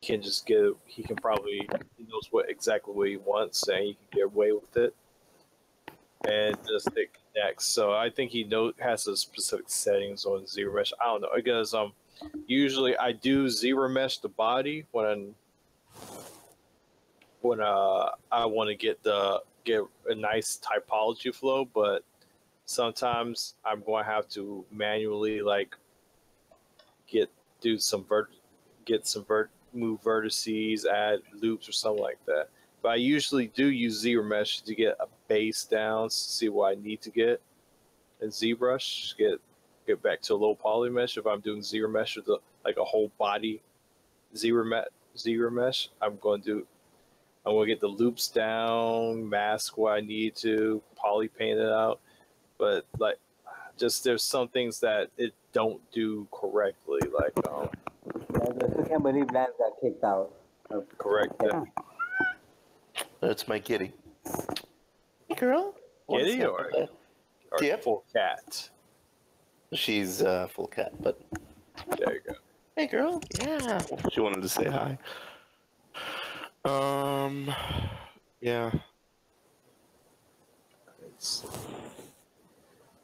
can just get. He can probably he knows exactly what he wants, and he can get away with it, and just it connects. So I think he has a specific settings on zero mesh. I don't know because usually I do zero mesh the body when I want to get a nice typology flow, but sometimes I'm going to have to manually like move vertices, add loops or something like that. But I usually do use ZBrush to get a base down to see what I need to get, and ZBrush get back to a low poly mesh. If I'm doing ZBrush with like a whole body ZBrush, I'm going to get the loops down, mask what I need to, poly paint it out. But like, just there's some things that it don't do correctly. Like, the Camry Land got kicked out. Correct. Yeah. That's my kitty. Hey, girl. Kitty or yep. Full cat? She's full cat, but there you go. Hey, girl. Yeah. She wanted to say hi. Yeah.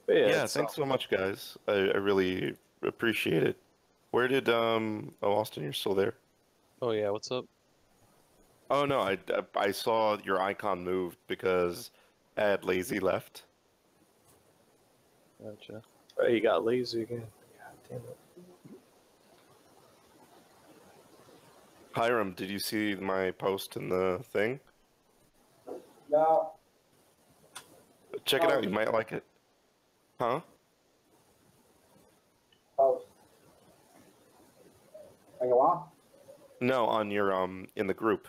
Yeah, thanks so much, guys. I really appreciate it. Where did Austin, you're still there? Oh yeah, what's up? Oh no, I saw your icon moved because Ad Lazy left. Gotcha. Oh, he got lazy again. God damn it. Hiram, did you see my post in the thing? No. Check it out, you might like it. Huh? Post. Like a what? No, on your in the group.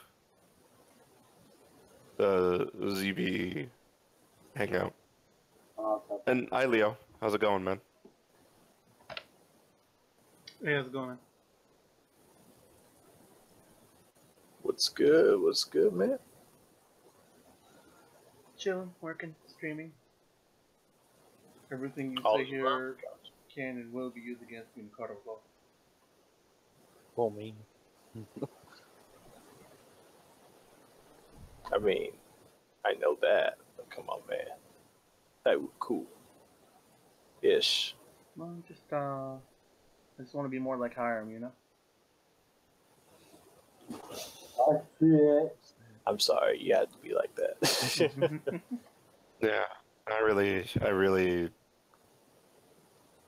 The ZB hangout. Oh, okay. And hi Leo, how's it going, man? Hey, how's it going, man? What's good? What's good, man? Chilling, working, streaming. Everything you All say is here well. can and will be used against me in the court of law. Oh me. I mean, I know that. But come on, man. That was cool. Ish. Well, I just want to be more like Hiram, you know? I see it. I'm sorry, you had to be like that. Yeah,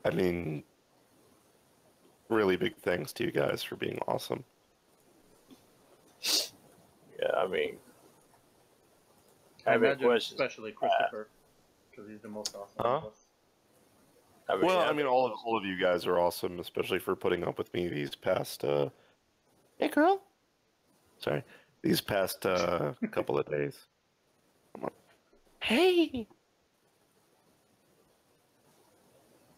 I mean, really big thanks to you guys for being awesome. Yeah, I mean, I have a imagine question. especially Christopher, because he's the most awesome Huh? of us. I mean, all of you guys are awesome, especially for putting up with me these past. Hey, girl. Sorry, these past couple of days. Come on. Hey.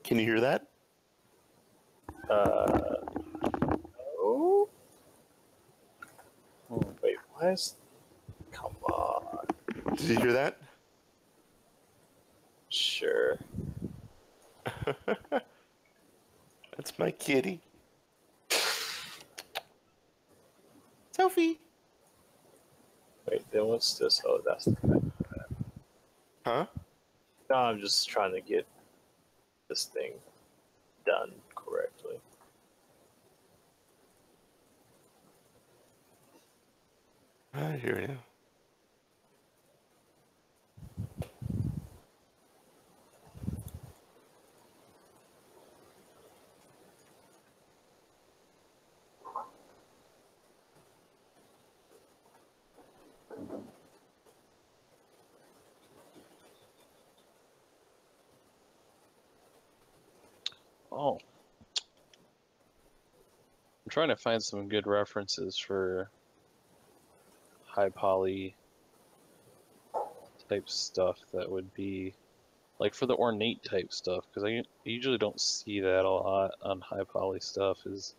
Can you hear that? Oh. Wait, what? Come on. Did you hear that? Sure. That's my kitty. Sophie. Wait, then what's this? Oh, that's the Huh? No, I'm just trying to get this thing done correctly. I hear you. Oh. I'm trying to find some good references for high poly type stuff that would be like for the ornate type stuff, because I usually don't see that a lot on high poly stuff, is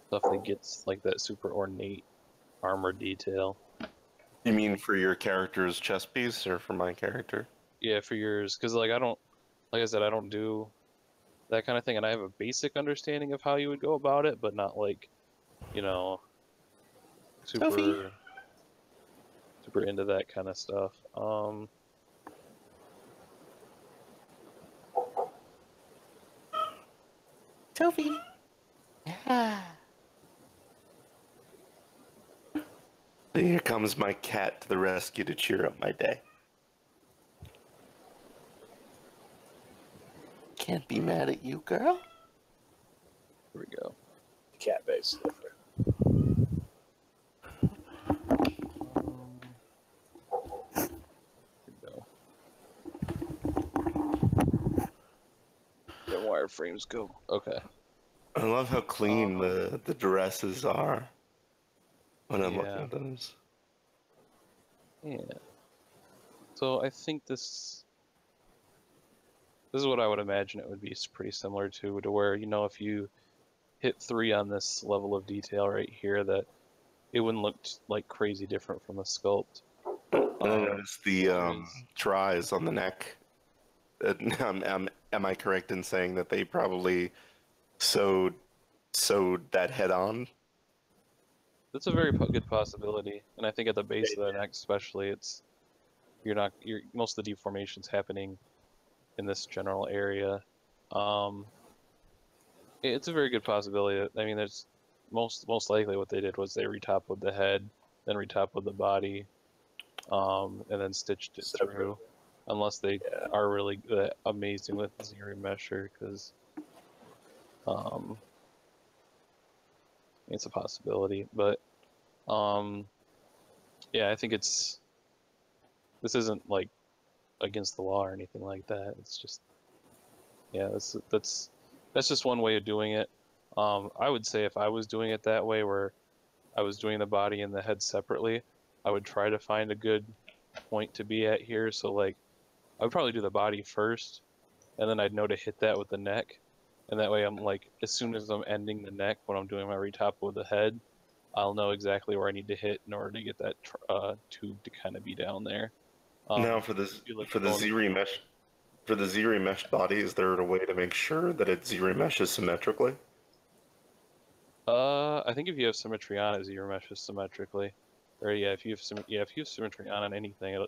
stuff that gets like that super ornate armor detail. You mean for your character's chest piece or for my character? Yeah, for yours, because like I said, I don't do that kind of thing, and I have a basic understanding of how you would go about it, but not like, you know, super into that kind of stuff. Toby. Here comes my cat to the rescue to cheer up my day. Can't be mad at you, girl. Here we go. Cat base. Here we go. The wireframes go. Okay. I love how clean the dresses are when I'm looking Yeah. at those. Yeah. So I think this is what I would imagine it would be pretty similar to where, you know, if you hit 3 on this level of detail right here, that it wouldn't look like crazy different from the sculpt. Notice the tries on the neck. Am I correct in saying that they probably sewed that head on? That's a very good possibility, and I think at the base of the neck, especially, most of the deformations happening in this general area. It's a very good possibility. I mean, there's most likely what they did was they retoppled the head, then retoppled the body, and then stitched it through. Unless they are really amazing with ZRemesher, because it's a possibility. But yeah, I think this isn't like against the law or anything like that. It's just, yeah, that's just one way of doing it. I would say if I was doing it that way, where I was doing the body and the head separately, I would try to find a good point to be at here. So like, I would probably do the body first, and then I'd know to hit that with the neck, and that way I'm like, as soon as I'm ending the neck when I'm doing my retop with the head, I'll know exactly where I need to hit in order to get that tube to kind of be down there. Now for the ZRemesh body, is there a way to make sure that it ZRemeshes symmetrically? I think if you have symmetry on it, ZRemeshes symmetrically. Or yeah, if you have symmetry on anything,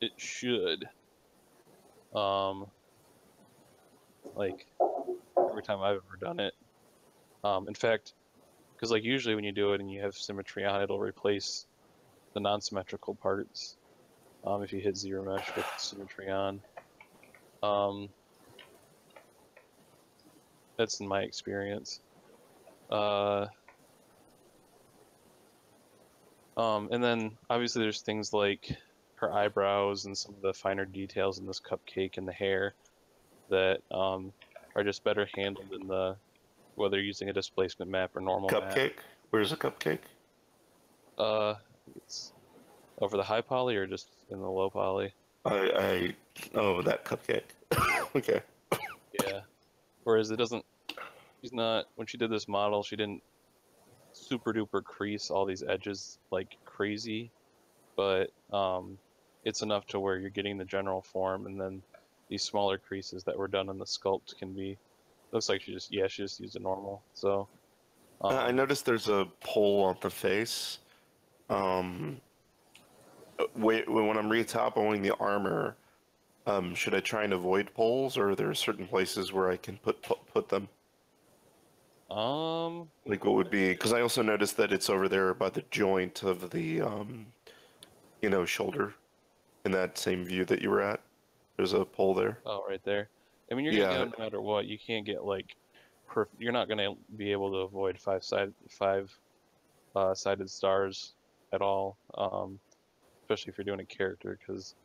it should. Like every time I've ever done it. In fact, because like usually when you do it and you have symmetry on, it'll replace the non-symmetrical parts. If you hit ZRemesh with symmetry on. That's in my experience. And then obviously there's things like her eyebrows and some of the finer details in this cupcake and the hair that are just better handled in whether you're using a displacement map or normal Cupcake? map. Where's the cupcake? It's over the high poly or just in the low poly? Oh, that cupcake. Okay. Yeah. Whereas when she did this model, she didn't super duper crease all these edges like crazy, but it's enough to where you're getting the general form, and then these smaller creases that were done in the sculpt can be, looks like she just used a normal. So I noticed there's a pole on the face. Wait, when I'm retoppling the armor, should I try and avoid poles, or are there certain places where I can put them? Like what would be? Because I also noticed that it's over there by the joint of the shoulder, in that same view that you were at. There's a pole there. Oh, right there. I mean, you're gonna get them no matter what. You can't get like you're not gonna be able to avoid five sided stars at all. Especially if you're doing a character, because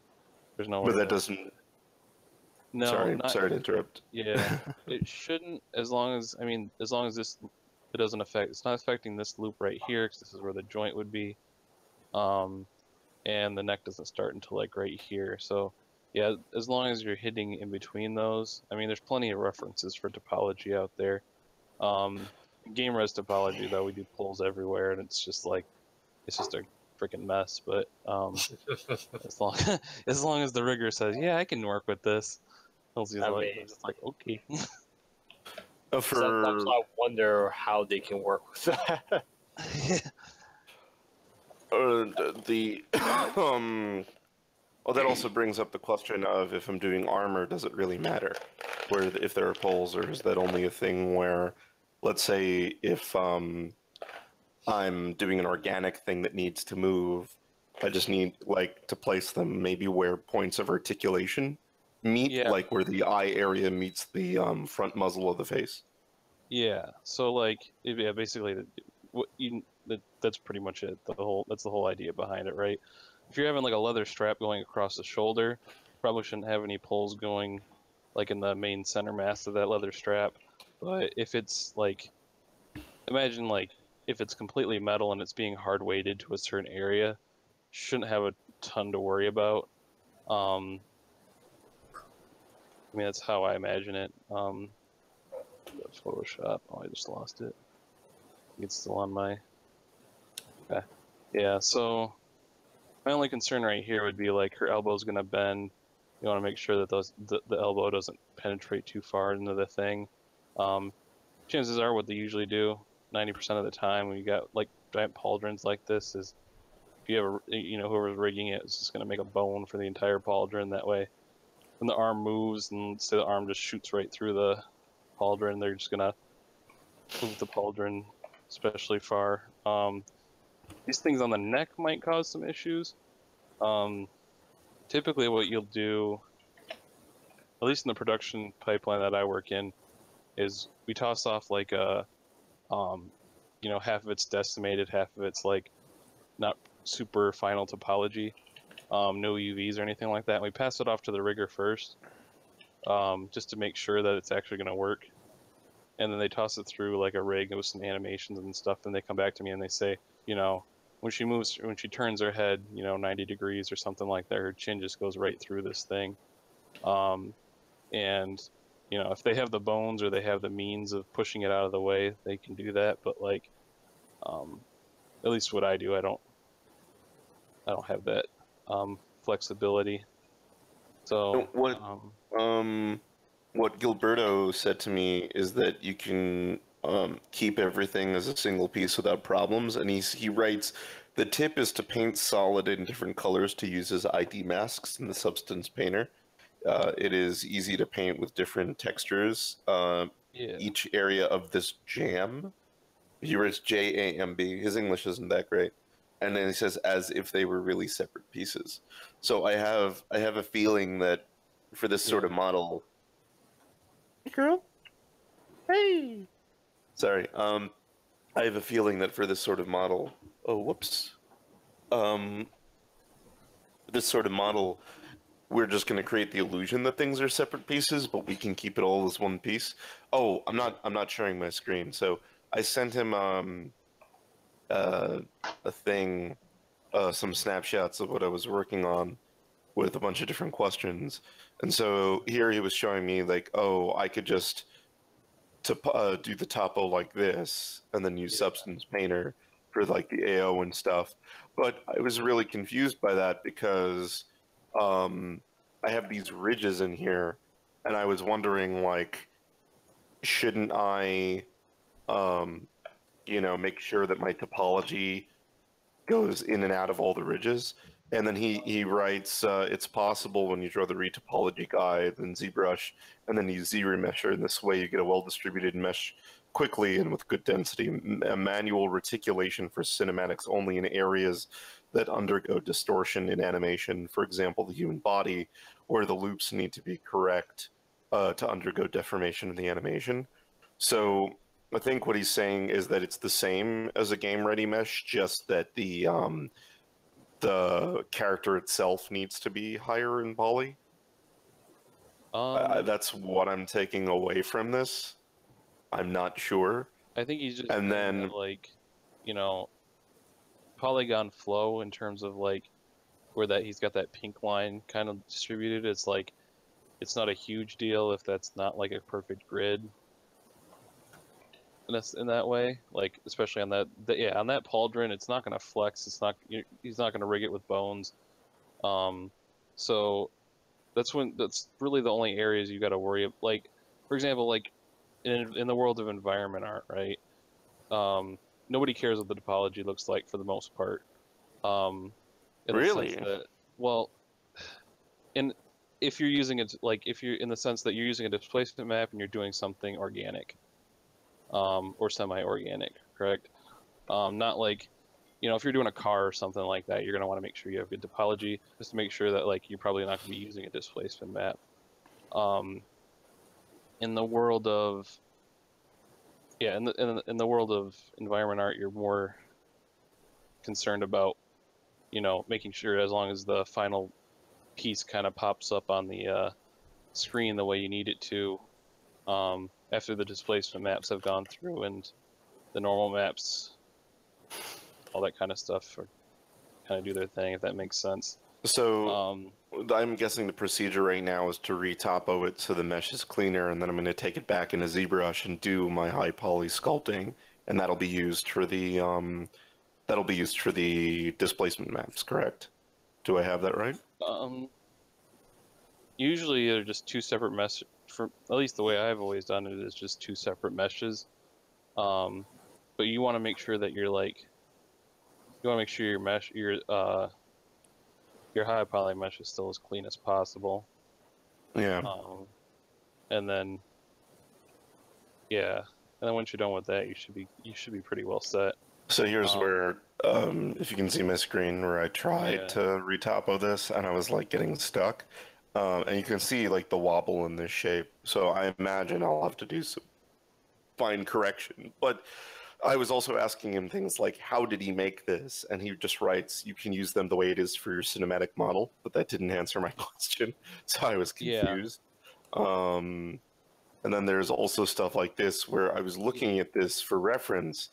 there's no way. But that doesn't. No, sorry to interrupt. Yeah, it shouldn't. As long as it doesn't affect. It's not affecting this loop right here, because this is where the joint would be. And the neck doesn't start until like right here. So yeah, as long as you're hitting in between those. I mean, there's plenty of references for topology out there. Game res topology though, we do pulls everywhere, and it's just a freaking mess. But as long as the rigger says, yeah, I can work with this. Just like, okay. Sometimes I wonder how they can work with that. the well, that also brings up the question of if I'm doing armor, does it really matter? Where if there are poles, or is that only a thing where, let's say, if I'm doing an organic thing that needs to move, I just need like to place them maybe where points of articulation meet, Yeah. like where the eye area meets the front muzzle of the face. Yeah. So like, yeah, basically, that's pretty much it. That's the whole idea behind it, right? If you're having like a leather strap going across the shoulder, probably shouldn't have any pulls going like in the main center mass of that leather strap. But if it's like, imagine like if it's completely metal and it's being hard weighted to a certain area, shouldn't have a ton to worry about. I mean, that's how I imagine it. Photoshop. Oh, I just lost it. It's still on my. Okay. Yeah. So my only concern right here would be like her elbow's gonna bend. You want to make sure that the elbow doesn't penetrate too far into the thing. Chances are, what they usually do, 90% of the time, when you got like giant pauldrons like this, is if you have whoever's rigging it is just gonna make a bone for the entire pauldron. That way, when the arm moves and say the arm just shoots right through the pauldron, they're just gonna move the pauldron especially far. These things on the neck might cause some issues. Typically what you'll do, at least in the production pipeline that I work in, is we toss off like a, half of it's decimated, half of it's like not super final topology, no UVs or anything like that. And we pass it off to the rigger first, just to make sure that it's actually going to work. And then they toss it through like a rig with some animations and stuff. And they come back to me and they say, when she turns her head, 90 degrees or something like that, her chin just goes right through this thing. And, if they have the bones or they have the means of pushing it out of the way, they can do that. But like, at least what I do, I don't have that flexibility. So what Gilberto said to me is that you can keep everything as a single piece without problems, and he writes, the tip is to paint solid in different colors to use as ID masks in the Substance Painter. It is easy to paint with different textures. Each area of this jam, he writes J-A-M-B, his English isn't that great, and then he says as if they were really separate pieces. So I have a feeling that for this sort of model, hey girl, hey, sorry, I have a feeling that for this sort of model, this sort of model, we're just going to create the illusion that things are separate pieces, but we can keep it all as one piece. Oh, I'm not sharing my screen. So I sent him a thing, some snapshots of what I was working on with a bunch of different questions. And so here he was showing me like, oh, I could just do the topo like this and then use Substance Painter for like the AO and stuff. But I was really confused by that because I have these ridges in here, and I was wondering, like, shouldn't I, make sure that my topology goes in and out of all the ridges? And then he writes, it's possible when you draw the retopology guide and ZBrush, and then use Z-Remesher. In this way, you get a well-distributed mesh quickly and with good density. A manual reticulation for cinematics only in areas that undergo distortion in animation, for example, the human body, where the loops need to be correct to undergo deformation in the animation. So I think what he's saying is that it's the same as a game-ready mesh, just that the character itself needs to be higher in poly. That's what I'm taking away from this. I'm not sure. I think he's just then polygon flow in terms of like where he's got that pink line kind of distributed. It's like it's not a huge deal if that's not like a perfect grid. And that's in that way, like especially on that on that pauldron, it's not going to flex. He's not going to rig it with bones. So that's really the only areas you got to worry about. Like, for example, like in the world of environment art, right? Nobody cares what the topology looks like for the most part. In Really? the sense that, well, if you're using it, like if you're in the sense that you're using a displacement map and you're doing something organic, or semi-organic, correct? Not like, if you're doing a car or something like that, you're gonna want to make sure you have good topology, just to make sure that like you're probably not gonna be using a displacement map. In the world of in the world of environment art, you're more concerned about making sure as long as the final piece kind of pops up on the screen the way you need it to, after the displacement maps have gone through and the normal maps, all that kind of stuff, or kind of do their thing, if that makes sense. So I'm guessing the procedure right now is to re-topo it so the mesh is cleaner, and then I'm going to take it back into ZBrush and do my high poly sculpting, and that'll be used for the displacement maps. Correct? Do I have that right? Usually they're just two separate meshes. For at least the way I've always done it is just two separate meshes. But you want to make sure that your high poly mesh is still as clean as possible. Yeah. And then once you're done with that, you should be pretty well set. So here's where, if you can see my screen, where I tried to retopo this, and I was like getting stuck. And you can see like the wobble in this shape. So I imagine I'll have to do some fine correction. But I was also asking him things like, how did he make this? And he just writes, you can use them the way it is for your cinematic model. But that didn't answer my question. So I was confused. Yeah. And then there's also stuff like this where I was looking at this for reference,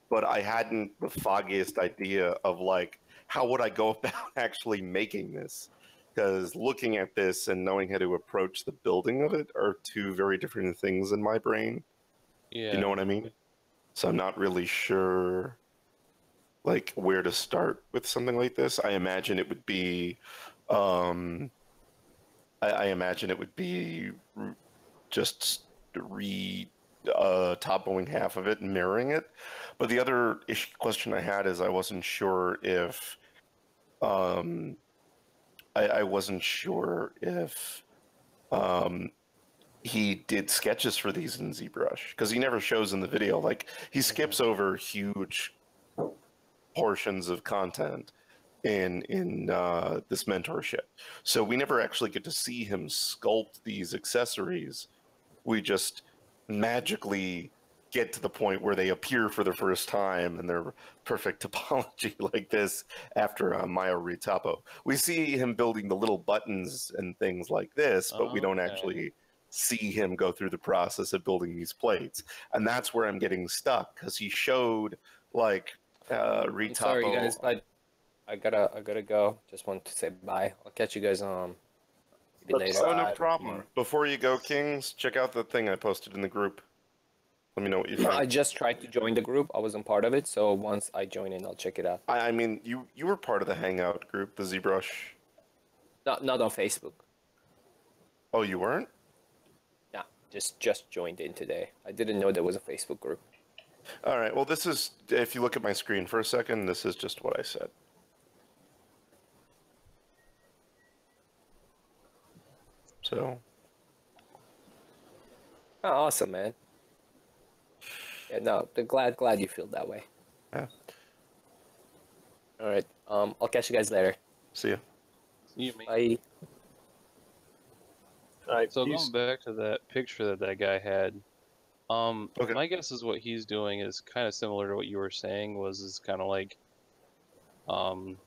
but I hadn't the foggiest idea of like, how would I go about actually making this? Because looking at this and knowing how to approach the building of it are two very different things in my brain. Yeah. You know what I mean? So I'm not really sure like where to start with something like this. I imagine it would be just topoing half of it and mirroring it. But the other question I had is I wasn't sure if he did sketches for these in ZBrush, because he never shows in the video. Like, he skips over huge portions of content in this mentorship. So we never actually get to see him sculpt these accessories. We just magically get to the point where they appear for the first time and they're perfect topology like this after Mayo retopo. We see him building the little buttons and things like this, but we don't actually see him go through the process of building these plates. And that's where I'm getting stuck, because he showed like retopo. I'm sorry guys, but I gotta go. Just want to say bye. I'll catch you guys maybe later. Oh, no problem. Before you go, Kings, check out the thing I posted in the group. Let me know what you think. I just tried to join the group. I wasn't part of it, so once I join in, I'll check it out. I mean, you were part of the Hangout group, the ZBrush. Not on Facebook. Oh, you weren't? No, just joined in today. I didn't know there was a Facebook group. All right. Well, this is, if you look at my screen for a second, this is just what I said. So. Oh, awesome, man. Yeah, no, glad you feel that way. Yeah. All right. I'll catch you guys later. See ya. See you, mate. Bye. All right, So going back to that picture that guy had, Okay. my guess is what he's doing is kind of similar to what you were saying. Is kind of like, what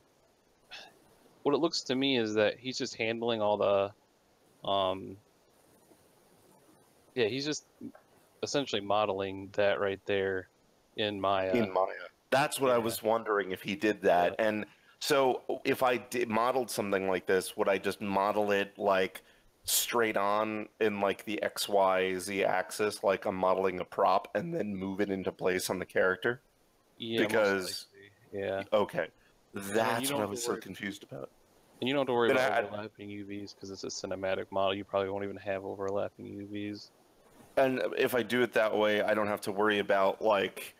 it looks to me is that he's just handling all the, he's just essentially modeling that right there in Maya. In Maya. That's what I was wondering, if he did that. Yeah. And so if I modeled something like this, would I just model it like straight on in like the XYZ axis, like I'm modeling a prop, and then move it into place on the character? Yeah, because okay, And that's you what I don't was so confused about. And you don't have to worry Then about overlapping UVs because it's a cinematic model. You probably won't even have overlapping UVs. And if I do it that way, I don't have to worry about like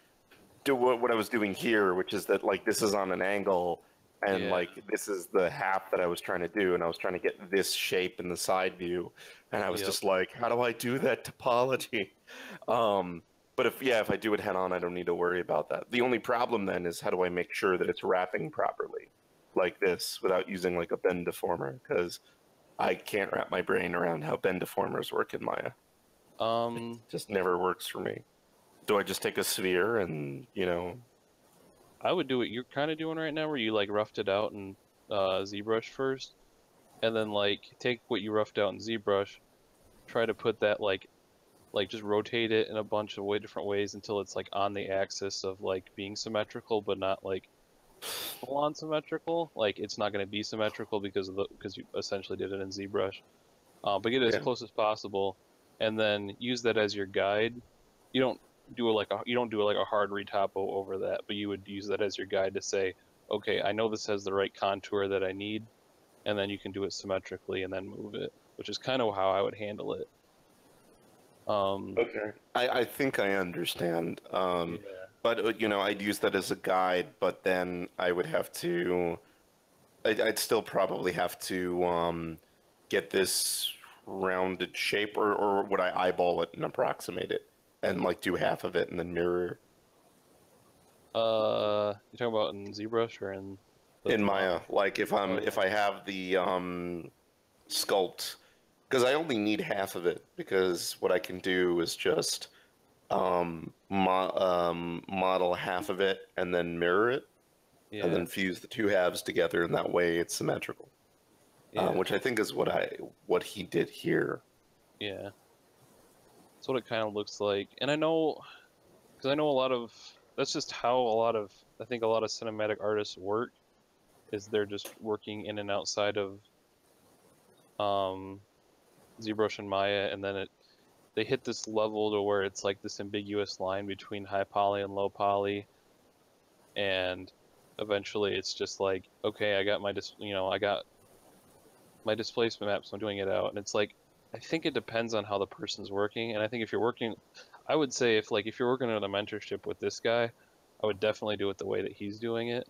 what I was doing here, which is that like this is on an angle And Yeah. like this is the half that I was trying to do, and I was trying to get this shape in the side view, and I was Yep. just like, how do I do that topology? But if I do it head on, I don't need to worry about that. The only problem then is how do I make sure that it's wrapping properly, like this, without using like a bend deformer, because I can't wrap my brain around how bend deformers work in Maya. Just never works for me. Do I just take a sphere and I would do what you're kind of doing right now, where you like roughed it out in ZBrush first, and then like take what you roughed out in ZBrush, try to put that like just rotate it in a bunch of different ways until it's like on the axis of like being symmetrical, but not like full on symmetrical. Like it's not going to be symmetrical because you essentially did it in ZBrush. But get it as Yeah. close as possible, and then use that as your guide. You don't do like a hard retopo over that, but you would use that as your guide to say, okay, I know this has the right contour that I need, and then you can do it symmetrically and then move it, which is kind of how I would handle it. Okay. I think I understand. Yeah. But I'd use that as a guide, but then I would have to. I'd still probably have to get this rounded shape, or would I eyeball it and approximate it, and like do half of it and then mirror You talking about in ZBrush or in in Maya? Like if yeah. if I have the sculpt, because I only need half of it, because what I can do is just model half of it and then mirror it, Yeah. and then fuse the two halves together, and that way it's symmetrical. Yeah. Which I think is what he did here. Yeah. That's what it kind of looks like. And I know, because I know that's just how I think a lot of cinematic artists work, is they're just working in and outside of ZBrush and Maya, and then they hit this level to where it's like this ambiguous line between high poly and low poly, and eventually it's just like, okay, I got my displacement map, so I'm doing it out. And it's like, I think it depends on how the person's working. And I think I would say if you're working on a mentorship with this guy, I would definitely do it the way that he's doing it.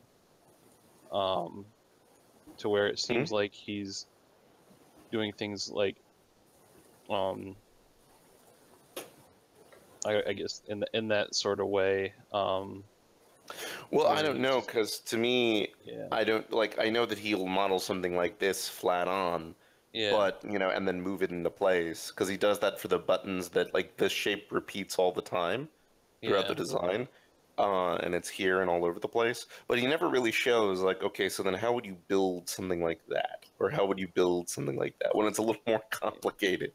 To where it seems like he's doing things like, I guess in that sort of way. Well, I don't know, because to me, Yeah. I don't I know that he'll model something like this flat on, Yeah. but and then move it into place, because he does that for the buttons that this shape repeats all the time throughout the design, and it's here and all over the place. But he never really shows okay, so then how would you build something like that, or how would you build something like that when it's a little more complicated,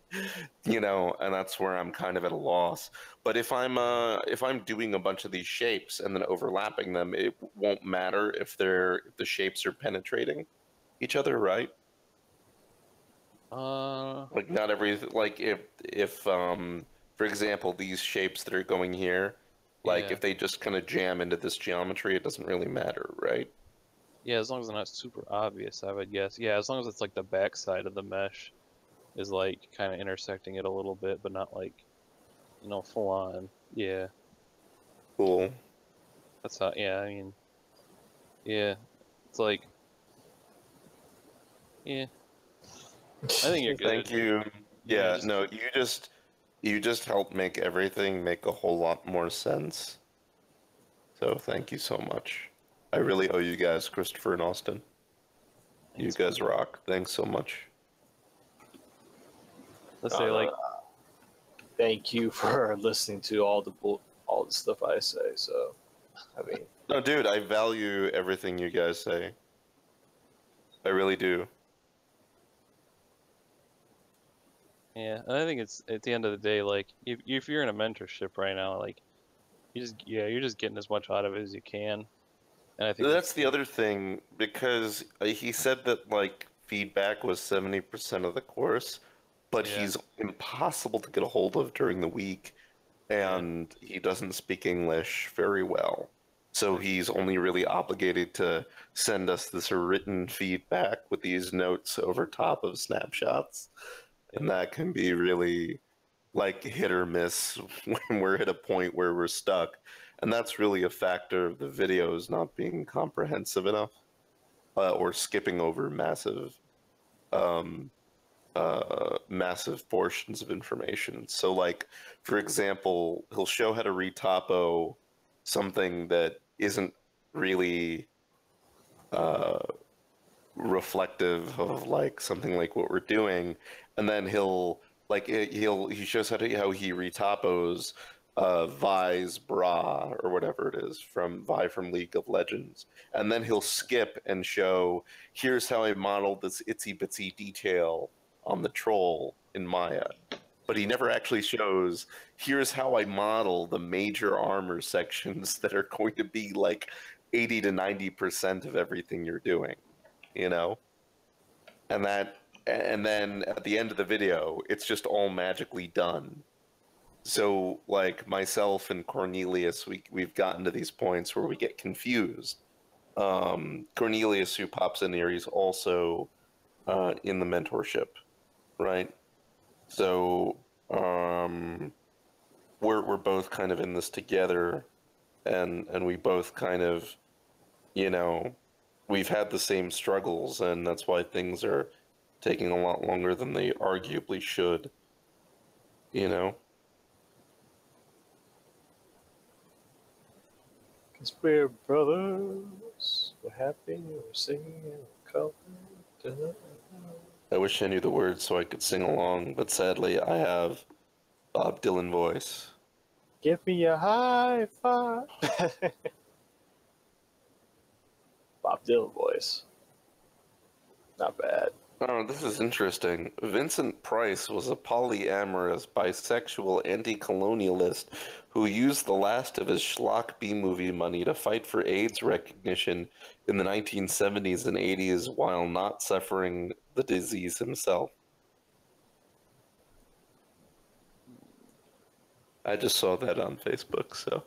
and that's where I'm kind of at a loss. But if I'm doing a bunch of these shapes and then overlapping them, it won't matter if the shapes are penetrating each other, right? Not every if for example, these shapes that are going here, if they just kind of jam into this geometry, it doesn't really matter, right? Yeah, as long as they're not super obvious, I would guess. Yeah, as long as it's like the back side of the mesh is kind of intersecting it a little bit, but not full on. Yeah. Cool. That's how. Yeah, I mean. Yeah, it's like. Yeah. I think you're good. Thank you. Yeah, no, you just helped make everything make a whole lot more sense. So thank you so much. I really owe you guys, Christopher and Austin. You guys rock. Thanks so much. Let's say thank you for listening to all the stuff I say. So, I mean, no, dude, I value everything you guys say. I really do. Yeah, and I think it's at the end of the day, if you're in a mentorship right now, you're just getting as much out of it as you can. And I think that's the other thing, because he said that feedback was 70% of the course, but he's impossible to get a hold of during the week, and he doesn't speak English very well. So he's only really obligated to send us this written feedback with these notes over top of snapshots. And that can be really hit or miss when we're at a point where we're stuck. And that's really a factor of the videos not being comprehensive enough. or skipping over massive portions of information. So, like, for example, he'll show how to retopo something that isn't really reflective of like something like what we're doing, and then he shows how he retopos Vi's bra or whatever it is from Vi from League of Legends, and then he'll skip and show here's how I modeled this itsy bitsy detail on the troll in Maya. But he never actually shows here's how I model the major armor sections that are going to be like 80 to 90% of everything you're doing, you know? And then at the end of the video, it's just all magically done. So like myself and Cornelius, we've gotten to these points where we get confused. Cornelius, who pops in here, he's also in the mentorship, right? So we're both kind of in this together, and we both kind of, you know, we've had the same struggles, and that's why things are taking a lot longer than they arguably should, you know? Cause we're brothers, we're happy, we're singing, we're colored. I wish I knew the words so I could sing along, but sadly I have Bob Dylan voice. Give me a high five. Bob Dylan voice. Not bad. Oh, this is interesting. Vincent Price was a polyamorous, bisexual anti-colonialist who used the last of his schlock B-movie money to fight for AIDS recognition in the 1970s and 80s while not suffering the disease himself. I just saw that on Facebook, so.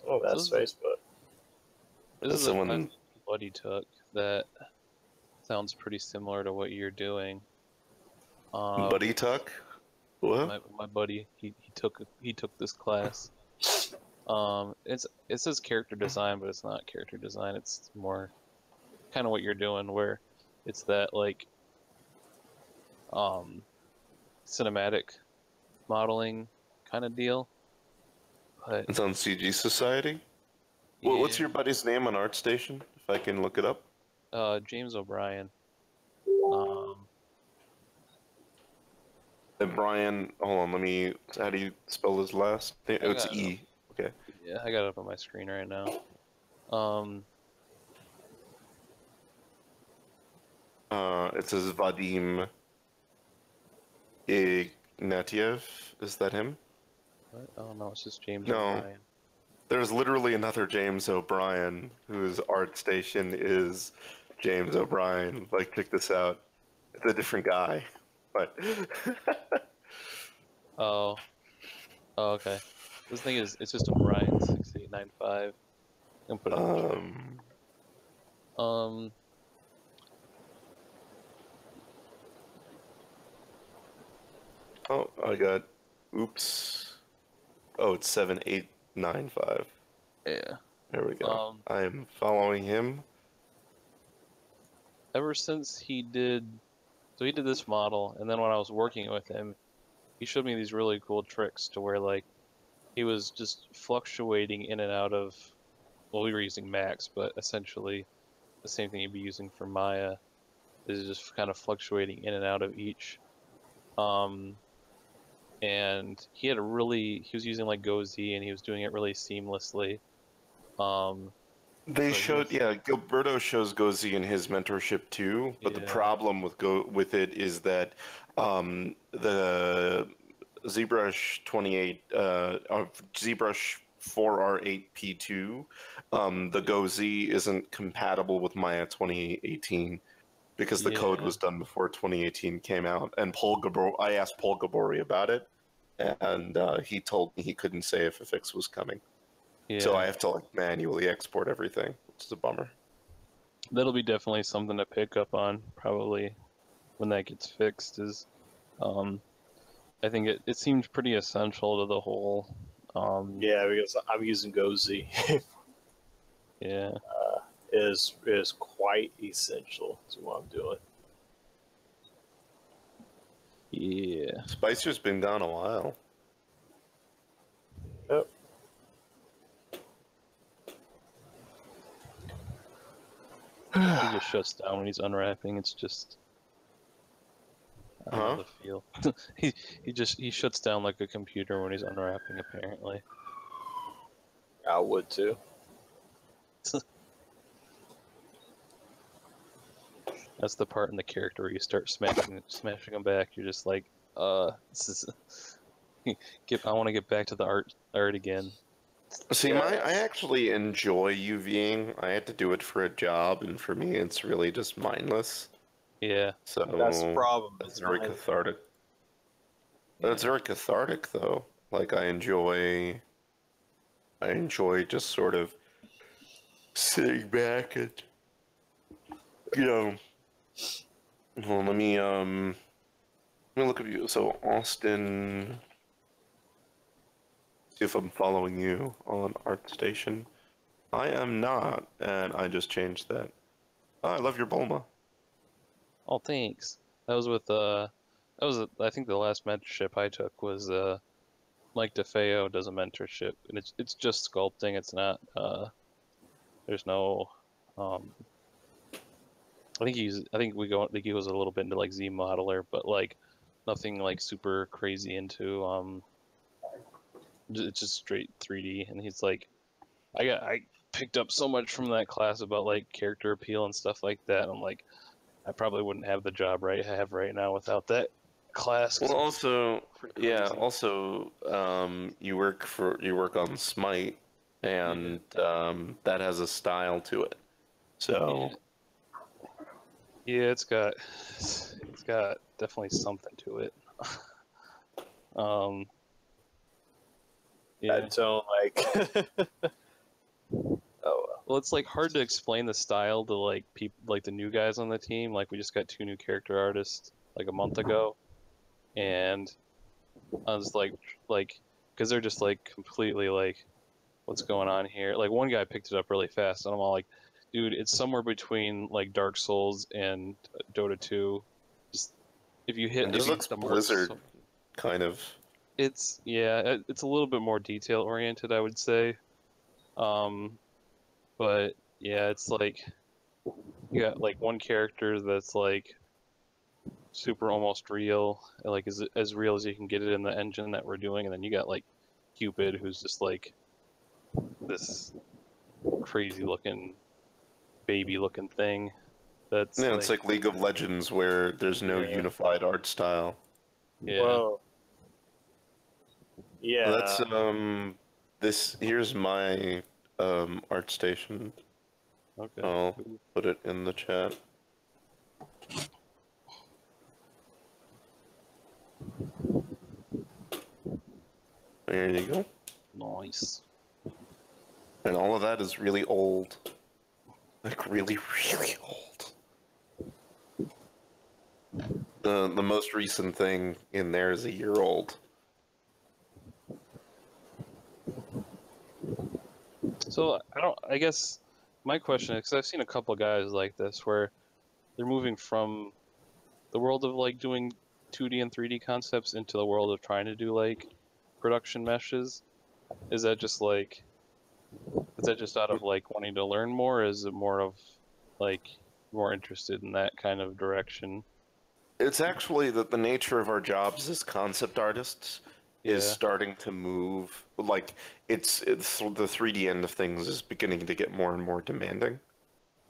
Oh, that's Facebook. This is someone... a Buddy took that sounds pretty similar to what you're doing. Buddy Tuck? What? My buddy, he took this class. It says character design, but it's not character design. It's more kind of what you're doing, where it's that like cinematic modeling kind of deal. But it's on CG Society? Yeah. Well, what's your buddy's name on ArtStation, if I can look it up? James O'Brien. Brian, hold on, how do you spell his last name? Oh, it's E. Okay. Yeah, I got it up on my screen right now. It says Vadim Ignatiev. Is that him? What? Oh no, it's just James O'Brien. There's literally another James O'Brien whose ArtStation is James O'Brien. Like, check this out. It's a different guy. But oh, okay. This thing is, it's just O'Brien 6895. I'm put it Oh, I got. Oops. Oh, it's 7895. Yeah. There we go. I am following him. Ever since he did this model, and then when I was working with him, he showed me these really cool tricks to where like he was just fluctuating in and out of. Well, we were using Max, but essentially the same thing you'd be using for Maya is just kind of fluctuating in and out of each. And he was using like GoZ, and he was doing it really seamlessly. They showed, Gilberto shows GoZ in his mentorship too, but the problem with it is that the ZBrush 28, ZBrush 4R8P2, the GoZ isn't compatible with Maya 2018 because the code was done before 2018 came out. And I asked Paul Gabori about it, and he told me he couldn't say if a fix was coming. Yeah. So I have to like manually export everything, which is a bummer. That'll be definitely something to pick up on probably when that gets fixed. I think it seems pretty essential to the whole. Yeah, because I'm using GoZ. Yeah. is quite essential to what I'm doing. Yeah. Spicer's been gone a while. Yep. He just shuts down when he's unwrapping. It's just I don't know the feel. he shuts down like a computer when he's unwrapping. Apparently. I would too. That's the part in the character where you start smashing them back. You're just like, this is. I want to get back to the art again. See, Yeah. I actually enjoy UVing. I had to do it for a job, and for me, it's really just mindless. Yeah. So That's the problem. It's very cathartic. It's very cathartic, though. Like I enjoy just sort of sitting back and, well, let me look at you. So Austin, see if I'm following you on ArtStation. I am not, and I just changed that. Oh, I love your Bulma. Oh, thanks. That was with I think the last mentorship I took was Mike DeFeo does a mentorship, and it's just sculpting. It's not there's no I think he goes a little bit into like Z modeler, but like nothing like super crazy into it's just straight 3D. And he's like, I picked up so much from that class about like character appeal and stuff like that. I'm like, I probably wouldn't have the job I have right now without that class. Well, also, yeah, also, you work on Smite, and that has a style to it. So yeah, it's got definitely something to it. Yeah. That tone, like. Oh. Well, it's like hard to explain the style to like people, like the new guys on the team. Like we just got 2 new character artists like a month ago, and I was like, because they're just like completely like, what's going on here? Like one guy picked it up really fast, and I'm all like, dude, it's somewhere between like Dark Souls and Dota 2. Just if you hit, it just looks the Blizzard, marks, kind of. it's a little bit more detail oriented, I would say. But yeah, it's like you got like one character that's like super almost real, like as real as you can get it in the engine that we're doing, and then you got like Cupid, who's just like this crazy looking baby looking thing. That's Yeah, it's like League of Legends where there's no unified art style. yeah. Well, yeah. That's here's my ArtStation. Okay. I'll put it in the chat. There you go. Nice. And all of that is really old. Like really, really old. The most recent thing in there is a year old. So I guess my question is, because I've seen a couple guys like this where they're moving from the world of like doing 2D and 3D concepts into the world of trying to do like production meshes. Is that just out of like wanting to learn more? Or is it more of like more interested in that kind of direction? It's actually that the nature of our jobs as concept artists is starting to move. Like it's the 3D end of things is beginning to get more and more demanding.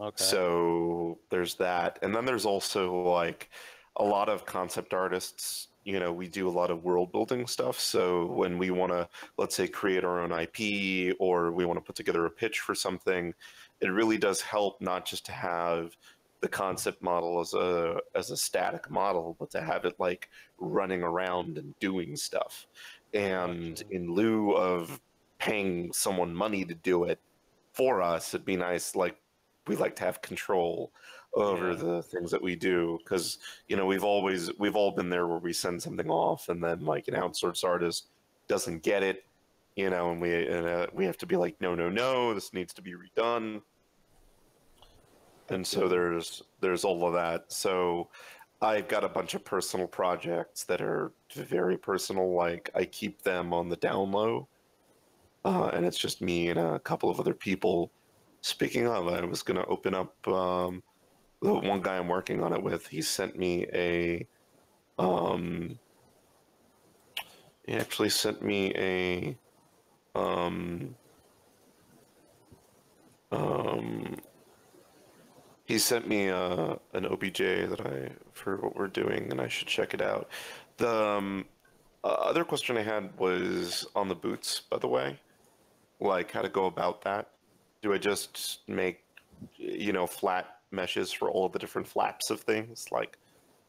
Okay. So there's that, and then there's also like a lot of concept artists. We do a lot of world building stuff. So when we want to, let's say, create our own IP, or we want to put together a pitch for something, it really does help not just to have the concept model as a static model, but to have it like running around and doing stuff. And in lieu of paying someone money to do it for us, it'd be nice, like we like to have control over the things that we do, because we've all been there where we send something off and then like an outsourced artist doesn't get it, and we have to be like, no, this needs to be redone. and so there's all of that. So I've got a bunch of personal projects that are very personal. Like I keep them on the down low, and it's just me and a couple of other people. Speaking of, I was going to open up the one guy I'm working on it with. He sent me a he actually sent me a he sent me an OBJ for what we're doing, and I should check it out. The other question I had was on the boots, by the way, like how to go about that. Do I just make, flat meshes for all of the different flaps of things, like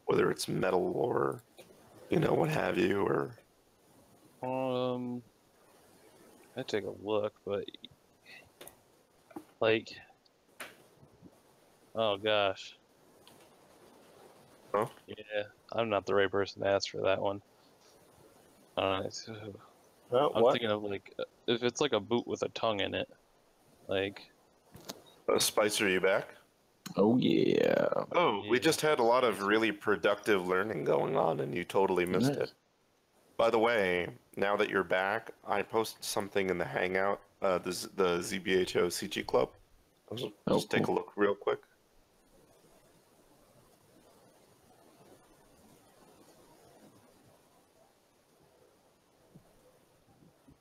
whether it's metal or, what have you, or? I take a look, but like, oh gosh. Oh? Yeah, I'm not the right person to ask for that one. I'm thinking of like if it's like a boot with a tongue in it, like. Spicer, are you back? Oh yeah. Oh, we just had a lot of really productive learning going on, and you totally missed it. By the way, now that you're back, I posted something in the Hangout, the ZBHO CG Club. Just take a look real quick.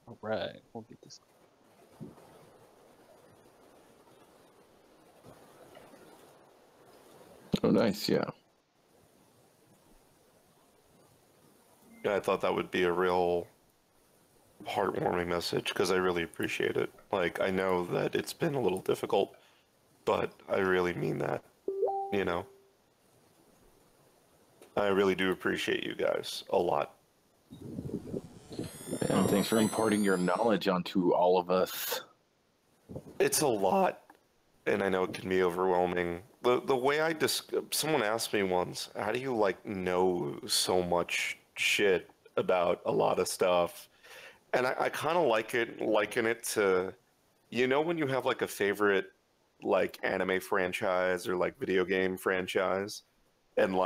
All right, we'll get this. Oh, nice. Yeah. Yeah, I thought that would be a real heartwarming message because I really appreciate it. Like, I know that it's been a little difficult, but I really mean that, I really do appreciate you guys a lot. And thanks for imparting your knowledge onto all of us. It's a lot, and I know it can be overwhelming. The way someone asked me once, how do you know so much shit about a lot of stuff? And I kind of liken it to, when you have a favorite anime franchise or video game franchise, and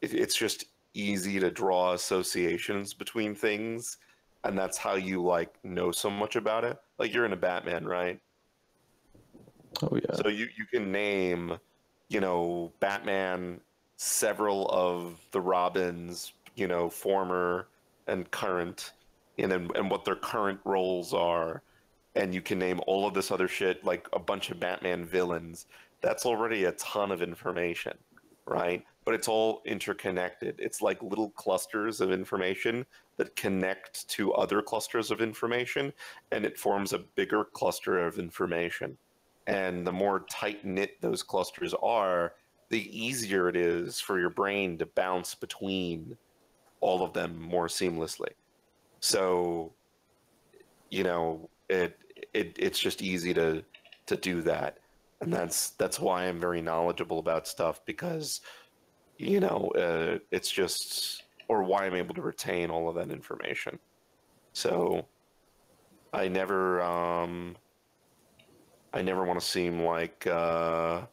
it's just easy to draw associations between things, and that's how you know so much about it. Like you're in a Batman, right? Oh yeah. So you can name, Batman, several of the Robins, former and current, and what their current roles are, and you can name all of this other shit, like a bunch of Batman villains. That's already a ton of information, right? But it's all interconnected. It's like little clusters of information that connect to other clusters of information, and it forms a bigger cluster of information. And the more tight-knit those clusters are, the easier it is for your brain to bounce between all of them more seamlessly. So, it's just easy to do that. And that's why I'm very knowledgeable about stuff, because, it's just, or why I'm able to retain all of that information. So I never want to seem like, I'm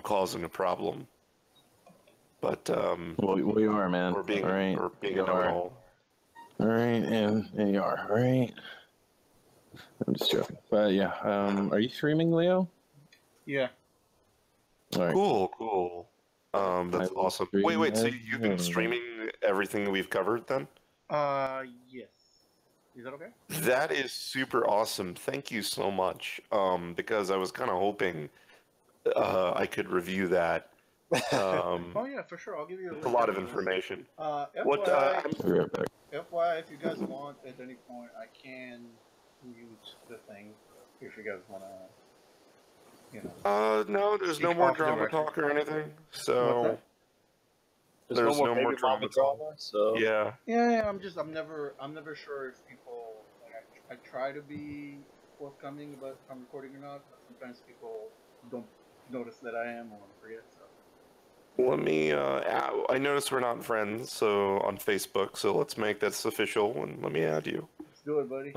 causing a problem. But well, you are, man. Or being, all right. or being you a know-it-all. All right, and you are. All right. I'm just joking. But yeah, are you streaming, Leo? Yeah. All right. Cool. That's awesome. Wait, so you've been streaming everything we've covered then? Yes. Is that okay? That is super awesome. Thank you so much. Because I was kind of hoping I could review that. Oh yeah, for sure. I'll give you a lot of information. FYI, FYI, FYI, if you guys want, at any point, I can use the thing. If you guys want to, no, there's no more drama talk or anything. So there's no more drama talk. So Yeah. Yeah. I'm never sure if people. I try to be forthcoming about if I'm recording or not, but sometimes people don't notice that I am or forget. So. Let me. I noticed we're not friends, so on Facebook. So let's make this official and let me add you. do it, buddy.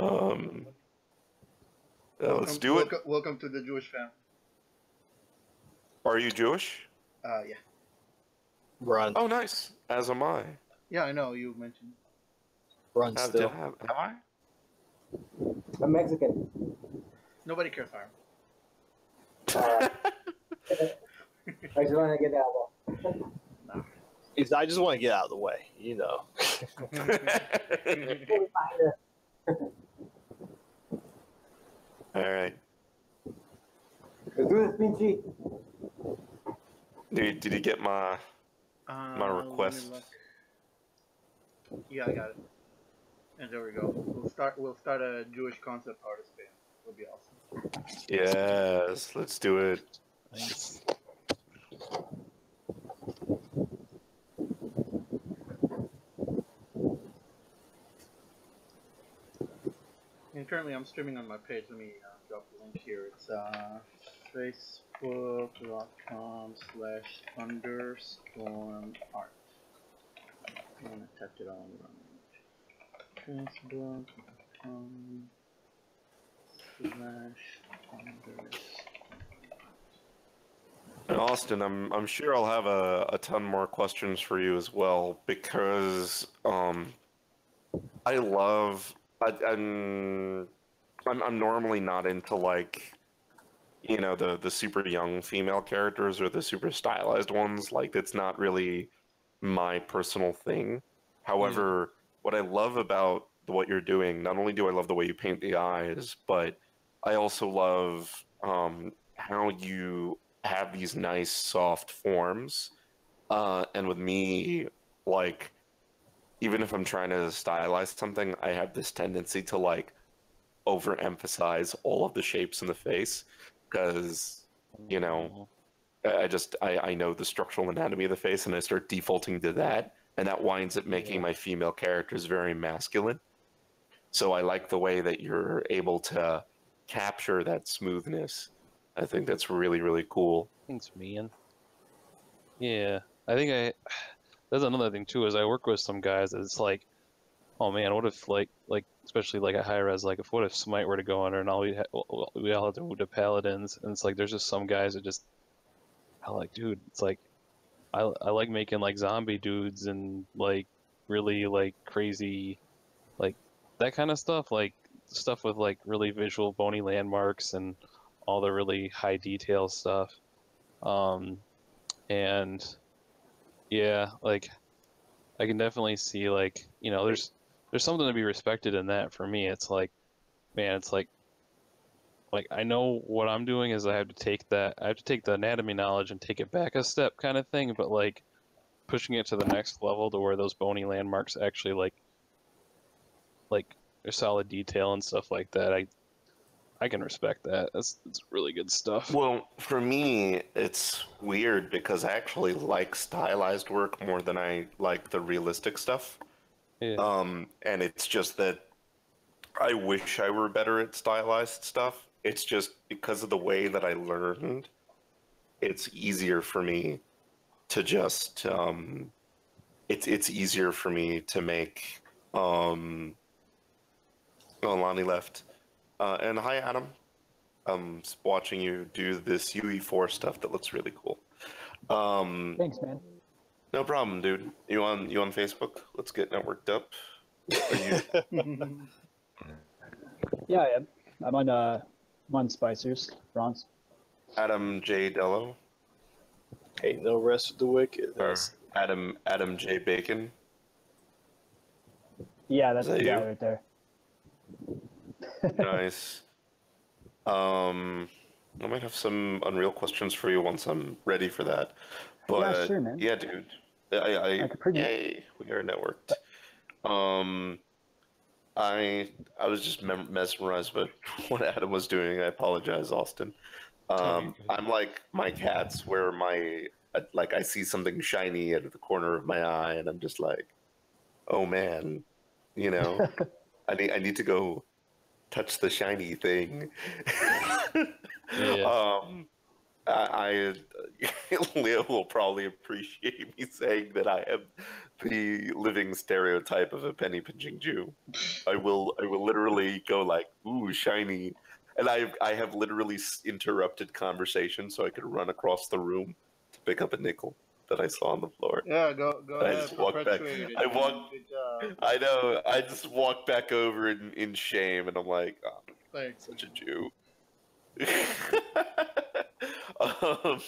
Let's do it. Welcome to the Jewish family. Are you Jewish? Yeah. Run. Oh, nice. As am I. Yeah, I know you mentioned. Run still. Have I? I'm Mexican. Nobody cares, Harm. I just want to get that one. I just want to get out of the way, you know. All right. Let's do this, Pinchy. Did you get my request? Yeah, I got it. And there we go. We'll start a Jewish concept artist band. It'll be awesome. Yes, let's do it. Nice. And currently, I'm streaming on my page. Let me drop the link here. It's facebook.com/thunderstormart. I'm gonna type it all around. Facebook.com/thunders. And Austin, I'm sure I'll have a ton more questions for you as well because I'm normally not into like, you know, the super young female characters or the super stylized ones. Like, it's not really my personal thing. However, what I love about what you're doing, not only do I love the way you paint the eyes, but I also love how you have these nice soft forms. And with me, like, even if I'm trying to stylize something, I have this tendency to like overemphasize all of the shapes in the face because, you know, I know the structural anatomy of the face and I start defaulting to that, and that winds up making my female characters very masculine. So I like the way that you're able to capture that smoothness. I think that's really, really cool. Thanks, man. Yeah, I think that's another thing too, is I work with some guys that it's like, oh man, what if like especially like a high res, like what if Smite were to go under and we all have to move to Paladins, and it's like there's just some guys that just, I like, dude, it's like I like making like zombie dudes and like really like crazy, like that kind of stuff, like stuff with like really visual bony landmarks and all the really high detail stuff. And yeah, like I can definitely see, like, you know, there's something to be respected in that. For me, it's like, man, it's like I know what I'm doing is I have to take the anatomy knowledge and take it back a step kind of thing, but like pushing it to the next level to where those bony landmarks actually like there's solid detail and stuff like that. I can respect that. That's really good stuff. Well, for me, it's weird because I actually like stylized work more than I like the realistic stuff. Yeah. And it's just that I wish I were better at stylized stuff. It's just because of the way that I learned, it's easier for me to just it's easier for me to make Lonnie left. And hi, Adam. I'm watching you do this UE4 stuff that looks really cool. Thanks, man. No problem, dude. You on Facebook? Let's get networked up. Yeah, I am. I'm on Spicers, Bronze. Adam J. Dello. Ain't no rest of the wicked. Or Adam J. Bacon. Yeah, that's that the guy you? right there. Nice. I might have some Unreal questions for you once I'm ready for that. But Yeah, sure, man. yeah, dude. Yay, we are networked. I was just mesmerized by what Adam was doing. I apologize, Austin. I'm like my cats, where I see something shiny out of the corner of my eye, and I'm just like, oh man, you know, I need to go touch the shiny thing. Yeah. Leo will probably appreciate me saying that I am the living stereotype of a penny pinching Jew. I will literally go like, "Ooh, shiny," and I have literally interrupted conversation so I could run across the room to pick up a nickel that I saw on the floor. Yeah, go I ahead. just walked back. Perpetuate it. I walked. Good job. I know. I just walked back over in shame, and I'm like, oh, Thanks. such a Jew. um,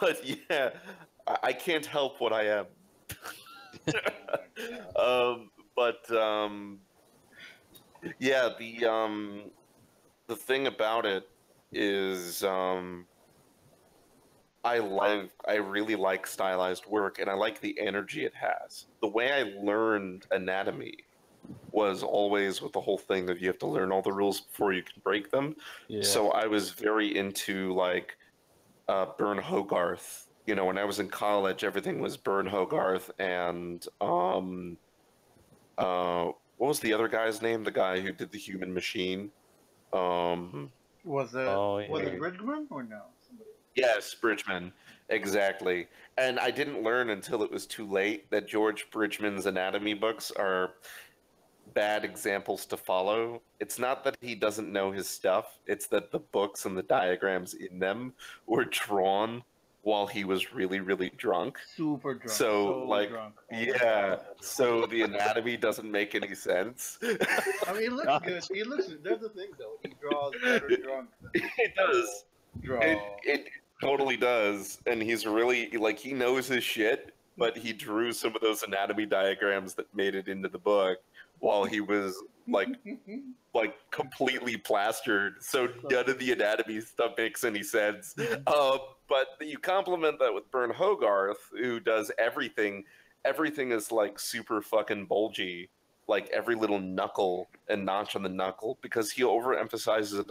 but yeah, I can't help what I am. Yeah, the thing about it is, I really like stylized work, and I like the energy it has. The way I learned anatomy was always with the whole thing of you have to learn all the rules before you can break them. Yeah. So I was very into like Bern Hogarth. You know, when I was in college, everything was Bern Hogarth and what was the other guy's name? The guy who did the Human Machine. Was it Bridgman or no? Somebody. Yes, Bridgman. Exactly. And I didn't learn until it was too late that George Bridgman's anatomy books are bad examples to follow. It's not that he doesn't know his stuff, it's that the books and the diagrams in them were drawn while he was really, really drunk. Super drunk. So like, drunk. yeah, so the anatomy doesn't make any sense. I mean, he looks good. He looks. There's the thing, though. He draws better drunk than It does. draw. It totally does. And he's really, like, he knows his shit, but he drew some of those anatomy diagrams that made it into the book while he was, like completely plastered. So none of the anatomy stuff makes any sense. But you complement that with Bern Hogarth, who does everything. Everything is, like, super fucking bulgy. Like, every little knuckle and notch on the knuckle, because he overemphasizes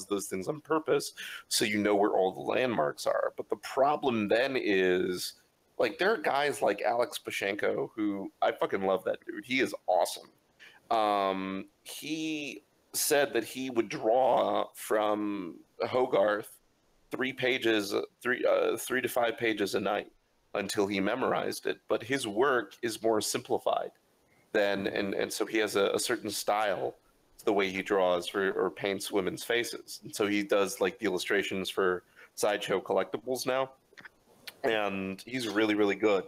those things on purpose, so you know where all the landmarks are. But the problem then is, like, there are guys like Alex Pashenko, who I fucking love that dude. He is awesome. He said that he would draw from Hogarth 3 to 5 pages a night until he memorized it. But his work is more simplified than, and so he has a certain style to the way he draws or paints women's faces. And so he does, like, the illustrations for Sideshow Collectibles now, and he's really, really good.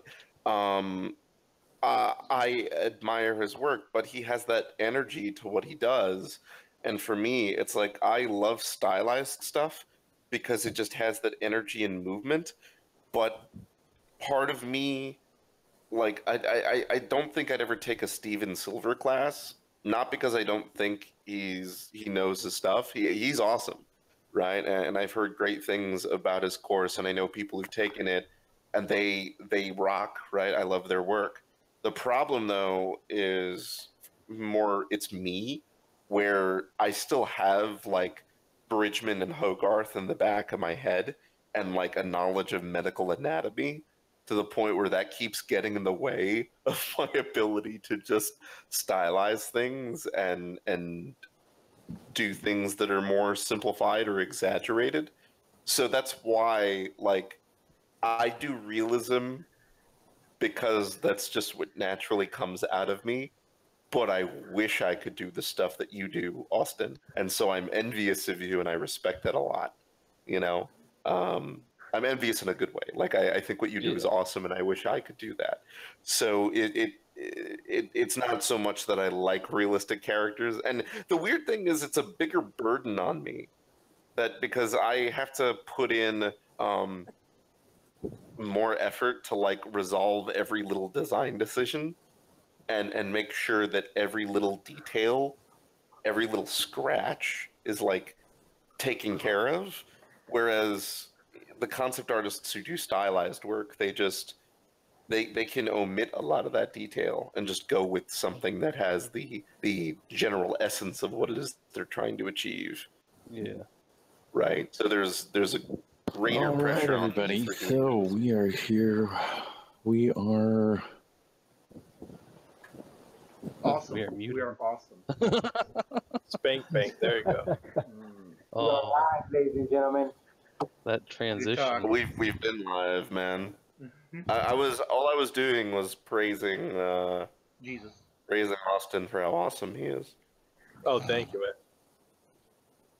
I admire his work, but he has that energy to what he does. And for me, it's like, I love stylized stuff because it just has that energy and movement. But part of me, like, I don't think I'd ever take a Steven Silver class, not because I don't think he knows his stuff. He's awesome, right? And I've heard great things about his course, and I know people who've taken it, and they rock, right? I love their work. The problem, though, is it's me, where I still have, like, Bridgman and Hogarth in the back of my head and, like, a knowledge of medical anatomy, to the point where that keeps getting in the way of my ability to just stylize things and do things that are more simplified or exaggerated. So that's why, like, I do realism because that's just what naturally comes out of me. But I wish I could do the stuff that you do, Austin. And so I'm envious of you, and I respect that a lot. You know? I'm envious in a good way. Like, I think what you do is awesome, and I wish I could do that. So it's not so much that I like realistic characters. And the weird thing is, it's a bigger burden on me, that because I have to put in more effort to, like, resolve every little design decision and make sure that every little detail, every little scratch is, like, taken care of. Whereas the concept artists who do stylized work, they can omit a lot of that detail and just go with something that has the general essence of what it is they're trying to achieve. Yeah. Right. So there's a greater pressure on everybody. So we are here. We are Awesome. We are muted. We are awesome. Spank bank. There you go. You're Oh, live, ladies and gentlemen. that transition. We've been live, man. I was doing was praising Jesus. praising Austin for how awesome he is, Oh, thank you,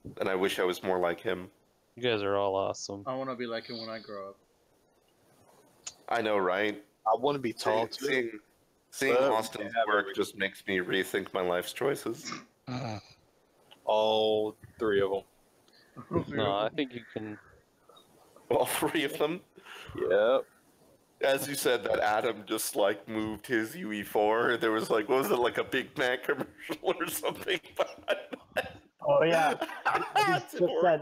man. and I wish I was more like him. You guys are all awesome. I want to be like him when I grow up. I know, right? I want to be tall too. Seeing But Austin's yeah, work just makes me rethink my life's choices. All three of them. No, I think you can. All three of them. Yep. As you said, that Adam just like moved his UE4. There was like, what was it, like a Big Mac commercial or something? Oh yeah. It's Just that,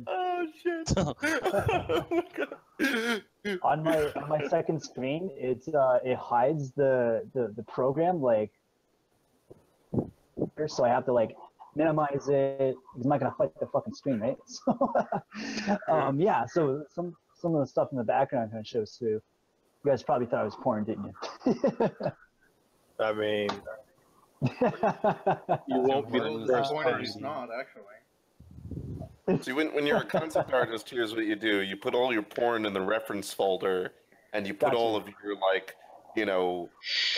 oh shit! Oh my God. on my second screen, it hides the program like, so I have to like minimize it because I'm not gonna fight the fucking screen, right? So yeah, so some of the stuff in the background kind of shows through. You guys probably thought I was porn, didn't you? I mean, you won't be Well, the the first pointer person. is not actually. See, when you're a concept artist, here's what you do: you put all your porn in the reference folder, and you put Gotcha. all of your like, you know,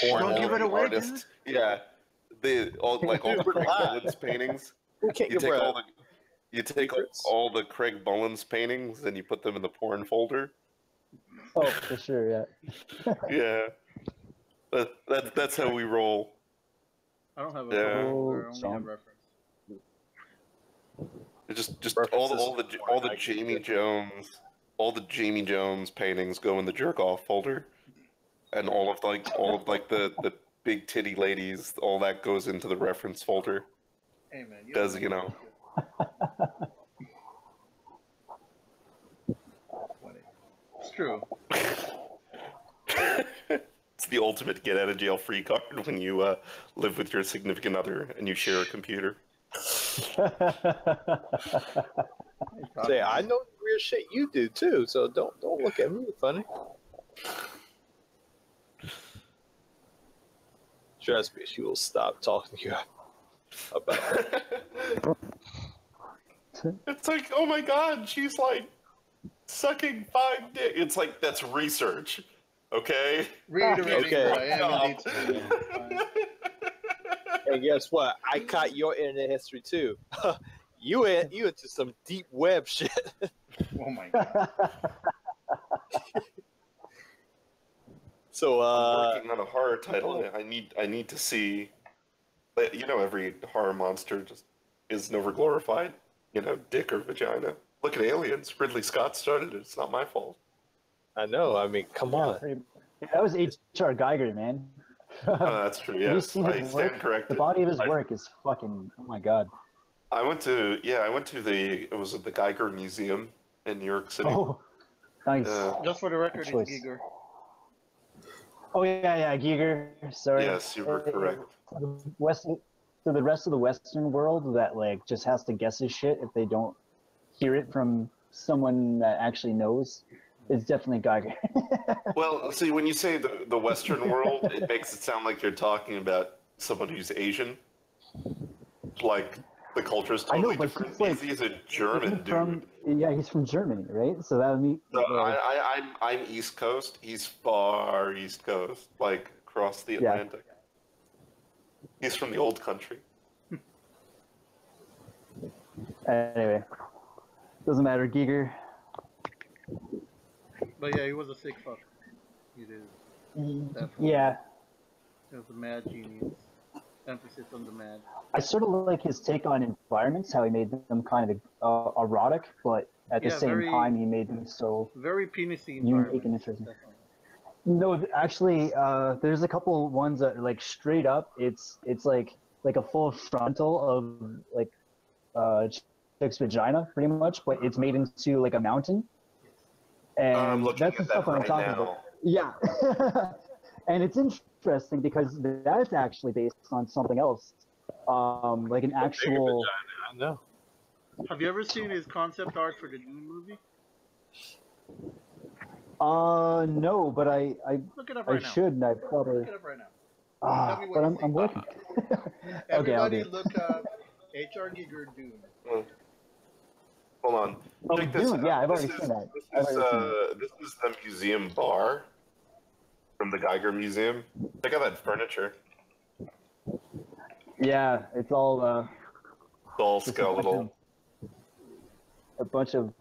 porn Don't give it away, artists. Yeah, all Craig Mullins paintings. Who can't You get take bread? all all the Craig Mullins paintings, and you put them in the porn folder. Oh, for sure, yeah. Yeah, that's how we roll. I don't have a Yeah. phone folder, I only Song. have reference. Just all the Jamie Jones, all the Jamie Jones paintings go in the jerk off folder, and all of the big titty ladies, all that goes into the reference folder. Hey man, Does you know? It's true. It's the ultimate get out of jail free card when you live with your significant other and you share a computer. Say, I know the weird shit you do too, so don't look at me funny. Trust me, she will stop talking to you about it. It's like, oh my god, she's like sucking 5 dick. It's like, that's research, okay? Reiterating Okay. what I am indeed. And guess what? I caught your internet history too. you into some deep web shit. Oh my god. So I'm working on a horror title. I need to see. You know, every horror monster just isn't over glorified. You know, dick or vagina. Look at Aliens. Ridley Scott started it. It's not my fault. I know. I mean, come on. That was H.R. Geiger, man. That's true. Have you Yes, seen I his stand work? corrected. The body of his work is fucking. Oh my god. I went to the Geiger Museum in New York City. Oh, nice. Just for the record, Good it's choice. Giger. Oh yeah, Giger. Sorry. Yes, you were correct. To the rest of the Western world that like just has to guess his shit if they don't hear it from someone that actually knows, it's definitely Geiger. Well, see, when you say the Western world, it makes it sound like you're talking about someone who's Asian. Like, the culture is I know, totally but different. he's like- He's a German from, dude. yeah, he's from Germany, right? So that would mean. No, I'm East Coast. He's far East Coast, like across the Yeah. Atlantic. He's from the old country. Anyway, doesn't matter, Giger. But yeah, he was a sick fuck. He did. Definitely. Yeah, He was a mad genius. Emphasis on the mad. I sort of like his take on environments, how he made them kind of erotic, but at the Yeah, same very- time he made them so Very penisy unique environment. and interesting. Definitely. No, actually, there's a couple ones that are like straight up. It's like a full frontal of like chick's vagina, pretty much, but it's made into like a mountain. And I'm looking that's the at that stuff I'm right talking now. about. Yeah, and it's interesting because that's actually based on something else, like an actual. I know. Have you ever seen his concept art for the Dune movie? No, but I Look it up right now. should, and I probably. Look it up right now. Tell me what But you I'm see. working. Okay, I'll Everybody do. look up H.R. Giger Dune. hold on. Oh, Check this dude, out. yeah, I've already This seen that. This is the museum bar from the Geiger Museum. Check out that furniture. Yeah, it's all It's all just skeletal. a bunch of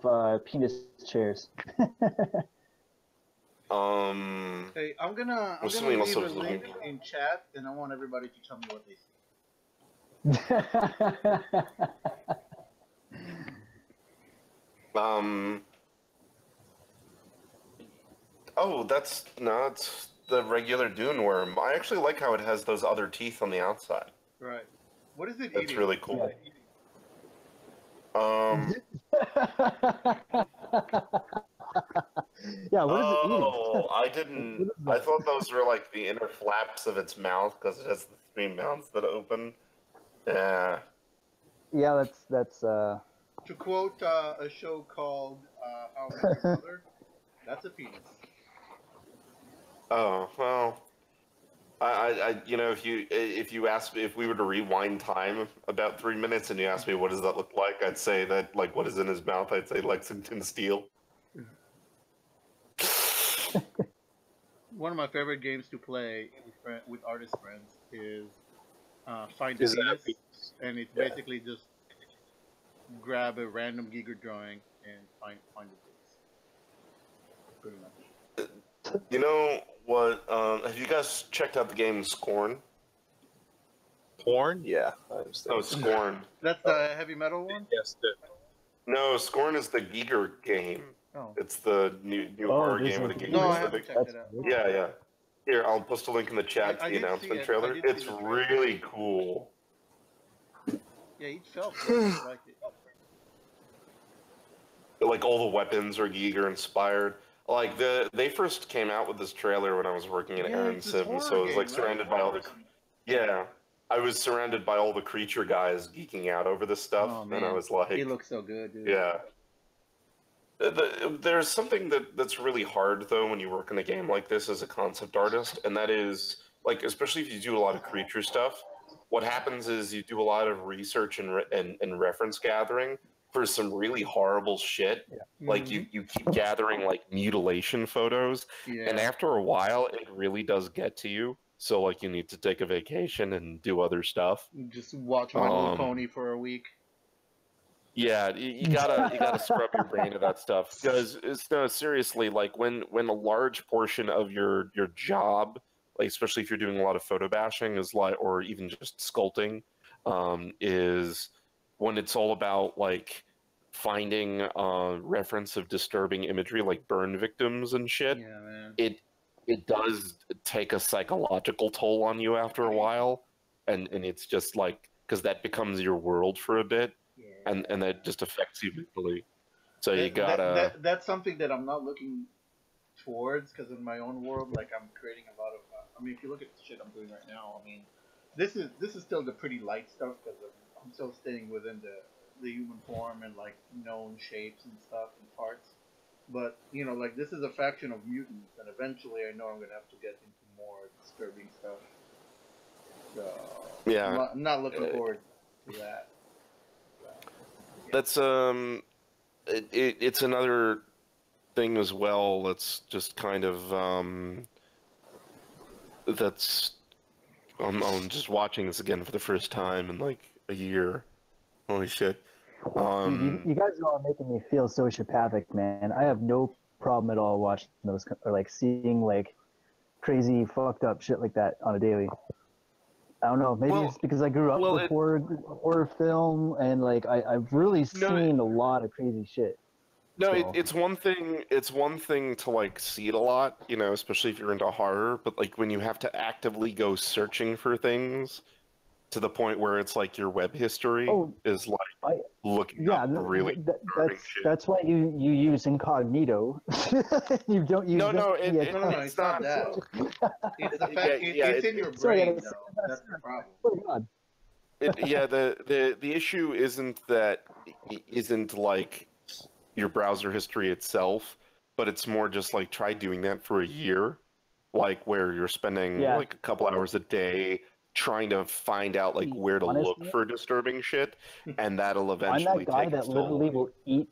penis chairs. Hey, I'm gonna What's leave something a else link in chat, and I want everybody to tell me what they see. Oh, it's the regular dune worm. I actually like how it has those other teeth on the outside. Right. What is it That's eating? really cool. Yeah, what is it eating? Oh, I didn't. I thought those were like the inner flaps of its mouth because it has the three mouths that open. Yeah. Yeah, that's To quote a show called How I Met Your Mother, that's a penis. Oh well. If you asked me if we were to rewind time about 3 minutes and you asked me what does that look like, I'd say that like what is in his mouth. I'd say Lexington Steel. One of my favorite games to play with artist friends is Find a Is that a Penis, and it's basically just grab a random Giger drawing and find a penis. Pretty much. You know what? Have you guys checked out the game Scorn? Porn? Yeah. I understand. Oh, Scorn. That's the heavy metal one? Yes. No, Scorn is the Giger game. Oh. It's the new horror there's game with a- the Giger. No, I haven't checked it out. Yeah, yeah. Here, I'll post a link in the chat I to the did see announcement it. trailer. I did see It's the trailer. really cool. Yeah, he felt it. I liked it. Like all the weapons are Giger inspired. Like they first came out with this trailer when I was working at Yeah, Aaron it's this Sim, horror so I was like game, surrounded right? by all the I was surrounded by all the creature guys geeking out over this stuff, Oh, and I man. was like, He looks so good, dude. yeah. There's something that's really hard though when you work in a game like this as a concept artist, and that is like especially if you do a lot of creature stuff. What happens is you do a lot of research and reference gathering for some really horrible shit. Like you keep gathering like mutilation photos, Yeah. and after a while, it really does get to you. So like you need to take a vacation and do other stuff. Just watch My Little Pony for a week. Yeah, you gotta scrub your brain of that stuff because no, seriously, like when a large portion of your job, like especially if you're doing a lot of photo bashing, is like, or even just sculpting, is when it's all about like finding reference of disturbing imagery, like burn victims and shit. Yeah, man. It does take a psychological toll on you after a while, and it's just like because that becomes your world for a bit. Yeah. And that just affects you mentally. So you gotta. That's something that I'm not looking towards because in my own world, like I'm creating a lot of. I mean, if you look at the shit I'm doing right now, I mean, this is still the pretty light stuff because I'm still staying within the human form and like known shapes and stuff and parts. But you know, like this is a faction of mutants, and eventually I know I'm gonna have to get into more disturbing stuff. So Yeah. I'm not looking forward to that. That's it's another thing as well. That's just kind of that's I'm just watching this again for the first time in like a year. Holy shit! You guys are all making me feel sociopathic, man. I have no problem at all watching those or like seeing like crazy fucked up shit like that on a daily. I don't know. Maybe it's because I grew up with horror film, and like I've really seen a lot of crazy shit. No, So- it's one thing. It's one thing to like see it a lot, you know, especially if you're into horror. But like when you have to actively go searching for things, to the point where it's like your web history is like looking up really. That's why you use incognito. You don't use. It's not that. It's the fact it's in your brain, though. That's the problem. Oh God. The issue isn't like your browser history itself, but it's more just like try doing that for a year, like where you're spending like a couple hours a day trying to find out like where to look for disturbing shit, and that'll eventually I'm that guy take that its toll. literally will eat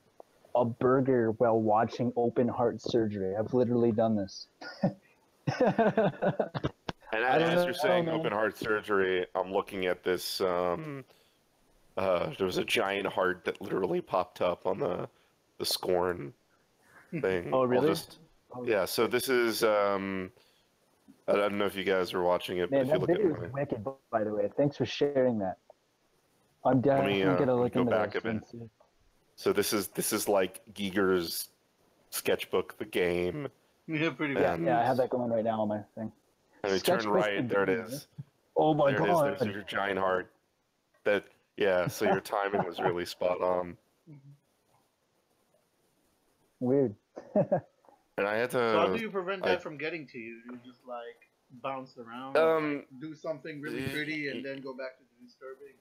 a burger while watching open heart surgery. I've literally done this. And I don't as know, you're saying man. open heart surgery, I'm looking at this. There was a giant heart that literally popped up on the Scorn thing. Oh, really? Yeah. So this is. I don't know if you guys are watching it, but Man, if you that look at video is my, wicked, by the way. Thanks for sharing that. I'm definitely gonna let me look go into back this a bit. and see. So this is like Giger's sketchbook, the game. Yeah, pretty Yeah, good. yeah, I have that going right now on my thing. And we turn Sketch right, Quest there it game, is. Oh my There it is. god. There's your giant heart. That yeah. So your timing was really spot on. Weird. And I had to. So how do you prevent I- that from getting to you? You just like bounce around, like, do something really pretty, and then go back to the disturbing.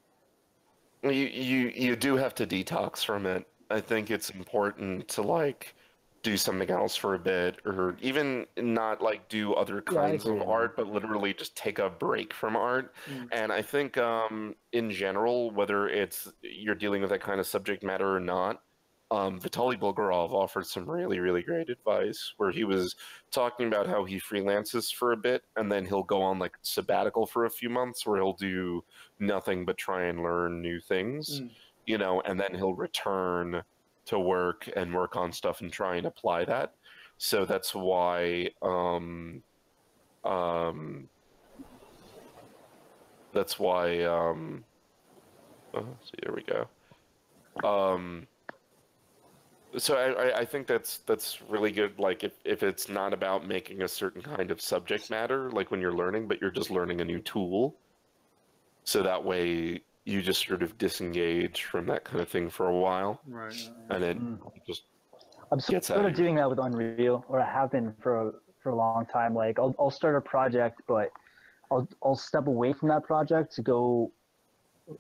You do have to detox from it. I think it's important to like do something else for a bit, or even not like do other kinds of agree. art, but literally just take a break from art. And I think in general, whether it's you're dealing with that kind of subject matter or not, Vitaly Bulgarov offered some really, really great advice where he was talking about how he freelances for a bit and then he'll go on like sabbatical for a few months where he'll do nothing but try and learn new things, you know, and then he'll return to work and work on stuff and try and apply that. So that's why so here we go. So I think that's really good. Like if it's not about making a certain kind of subject matter, like when you're learning, but you're just learning a new tool. So that way you just sort of disengage from that kind of thing for a while. Right. And it just I'm gets sort out of of you. doing that with Unreal, or I have been for a long time. Like I'll start a project, but I'll step away from that project to go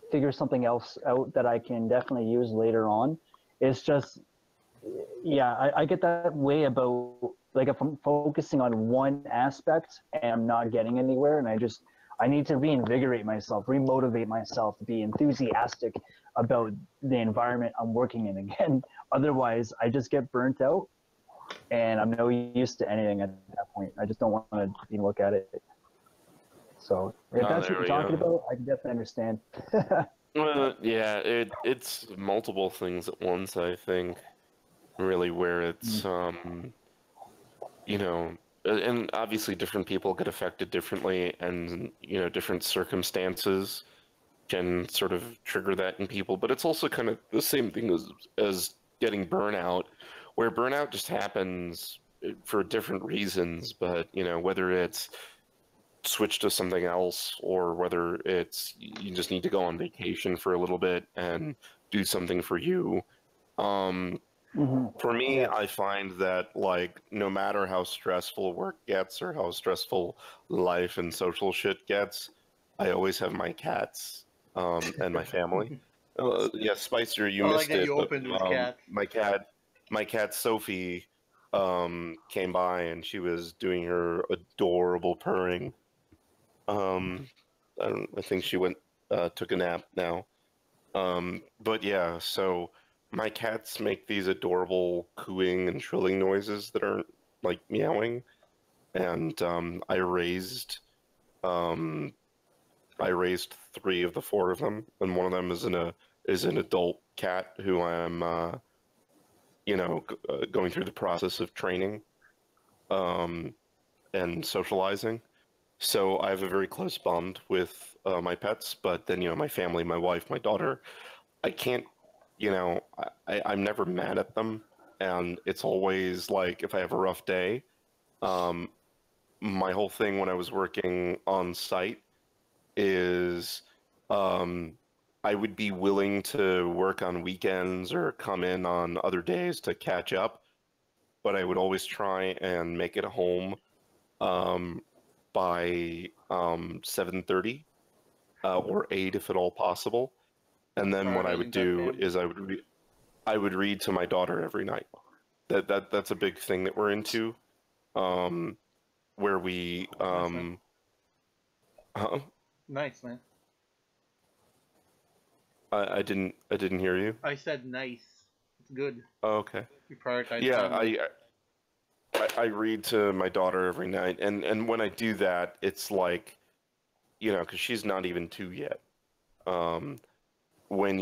figure something else out that I can definitely use later on. It's just, yeah, I get that way about, like, if I'm focusing on one aspect and I'm not getting anywhere, and I need to reinvigorate myself, remotivate myself, be enthusiastic about the environment I'm working in again. Otherwise, I just get burnt out, and I'm no use to anything at that point. I just don't want to even look at it. So if that's what you're talking about, I can definitely understand. Well, yeah, it's multiple things at once, I think. Really, where it's you know, and obviously different people get affected differently, and you know, different circumstances can sort of trigger that in people. But it's also kind of the same thing as getting burnout, where burnout just happens for different reasons. But you know, whether it's switch to something else or whether it's you just need to go on vacation for a little bit and do something for you. For me, I find that like no matter how stressful work gets or how stressful life and social shit gets, I always have my cats and my family. Yeah, Spicer, you missed like that it. you But, opened with cats. my cat Sophie came by and she was doing her adorable purring. I think she went took a nap now. But yeah, so my cats make these adorable cooing and trilling noises that are like meowing, and I raised 3 of the 4 of them, and one of them is an adult cat who I'm going through the process of training and socializing. So I have a very close bond with my pets, but then, you know, my family, my wife, my daughter, I can't, you know, I'm never mad at them. And it's always like, if I have a rough day, my whole thing when I was working on site is I would be willing to work on weekends or come in on other days to catch up, but I would always try and make it home by 7:30 or 8 if at all possible. And then what I would do is I would read to my daughter every night. That's a big thing that we're into, where we Nice, man. I didn't hear you. I said nice. It's good. Oh, okay. You prioritize. Yeah, family. I read to my daughter every night, and when I do that, it's like, because she's not even 2 yet. When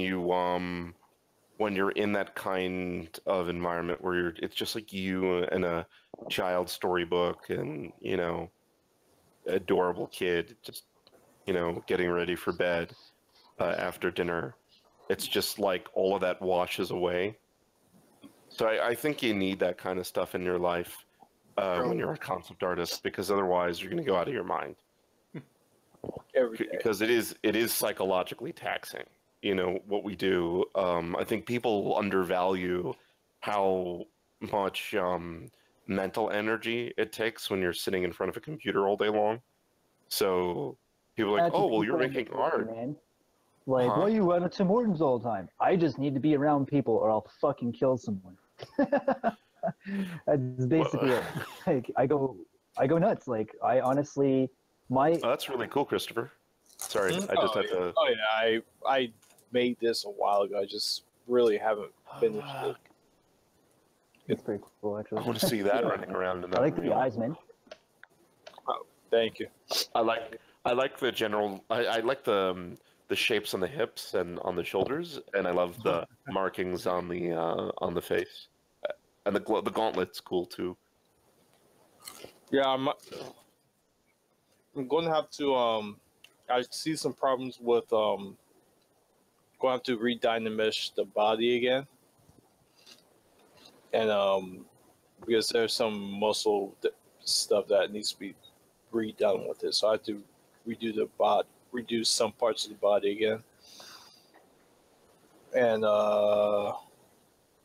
you're in that kind of environment where it's just like you and a child storybook, and adorable kid, just getting ready for bed after dinner. It's just like all of that washes away. So I think you need that kind of stuff in your life when you're a concept artist, because otherwise you're going to go out of your mind. Every day. Because it is psychologically taxing. What we do. I think people undervalue how much mental energy it takes when you're sitting in front of a computer all day long. So people are like, oh, well, you're making art. Man. Like, Huh? why are you running to Morton's all the time? I just need to be around people or I'll fucking kill someone. That's basically it. Like, I go nuts. Like, I honestly, Oh, that's really cool, Christopher. Sorry, I just had to. Oh yeah, I made this a while ago. I just really haven't finished it. It's pretty cool, actually. I want to see that running around in that I like the room. eyes, man. Oh, thank you. I like the general. I like the shapes on the hips and on the shoulders, and I love the markings on the face, and the gauntlet's cool too. Yeah, I'm going to have to. I see some problems with going to have to redynamish the body again, and because there's some muscle stuff that needs to be redone with it, so I have to redo some parts of the body again, and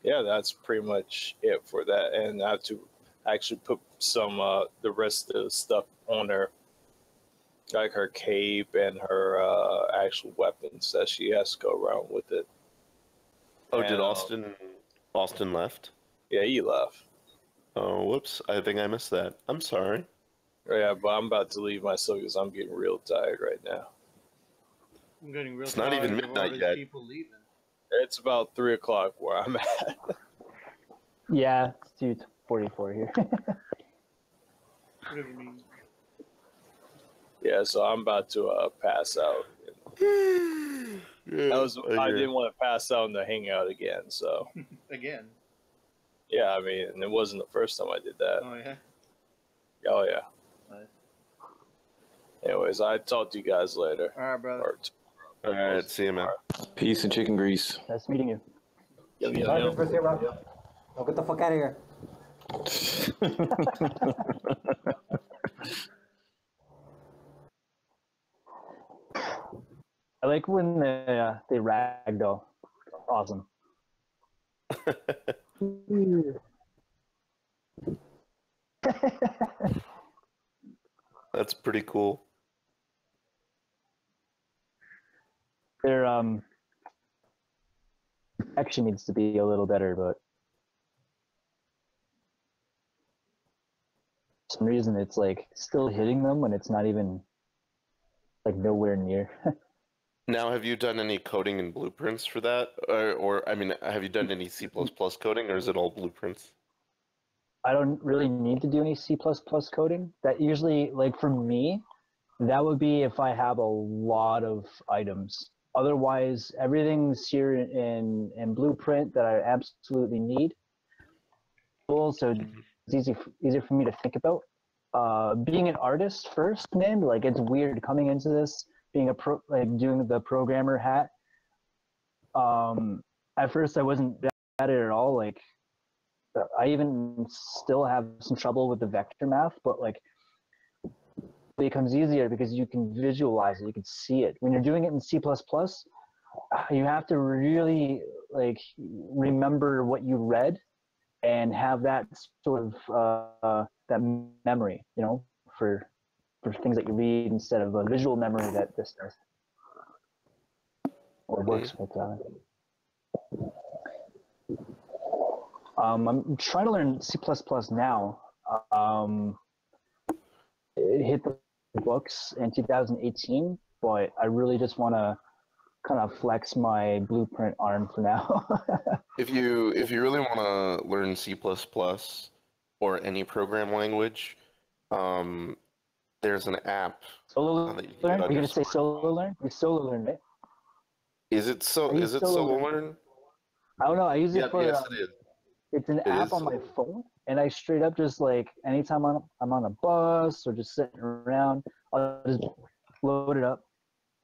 yeah, that's pretty much it for that. And I have to actually put some the rest of the stuff on her, like her cape and her actual weapons that she has to go around with it. Oh, And, did Austin left? Yeah, he left. Oh, whoops! I think I missed that. I'm sorry. Yeah, but I'm about to leave myself because I'm getting real tired right now. I'm getting real. It's not even tired of all midnight these yet. People leaving. It's about 3:00 where I'm at. Yeah, it's 2:44 here. What do you mean? Yeah, so I'm about to pass out. Yeah, I didn't want to pass out and to hang out again. So Again. yeah, I mean, and it wasn't the first time I did that. Oh yeah. Oh yeah. Nice. Anyways, I talk to you guys later. All right, brother. Or All right, see you, man. Peace and chicken grease. Nice meeting you. Yo, yo, Bye, yo. Christopher. See you, bro. Oh, get the fuck out of here. I like when they ragdoll. Awesome. That's pretty cool. Their action needs to be a little better, but for some reason it's like still hitting them when it's not even like nowhere near. Now, have you done any coding and blueprints for that, or I mean, have you done any C++ coding, or is it all blueprints? I don't really need to do any C++ coding. That usually, like for me, that would be if I have a lot of items. Otherwise, everything's here in Blueprint that I absolutely need. Also, it's easier for me to think about. Being an artist first, man, like it's weird coming into this, being doing the programmer hat. At first, I wasn't bad at it at all. Like, I even still have some trouble with the vector math, but like it becomes easier because you can visualize it, you can see it. When you're doing it in C++, you have to really like remember what you read and have that sort of that memory, you know, for things that you read instead of a visual memory that this does or works with. I'm trying to learn C++ now. It hit the books in 2018, but I really just want to kind of flex my Blueprint arm for now. If you really want to learn C++ or any program language, there's an app Solo that you can learn? get Are on you your gonna say solo smartphone. learn? You solo learn, right? Is it so? I use Is it Solo Solo Learn. Learn? I don't know. I use it Yep. for Yes, it is. it's an It app is on my Solo. phone, and I straight up just like anytime I'm on a bus or just sitting around, I'll just load it up.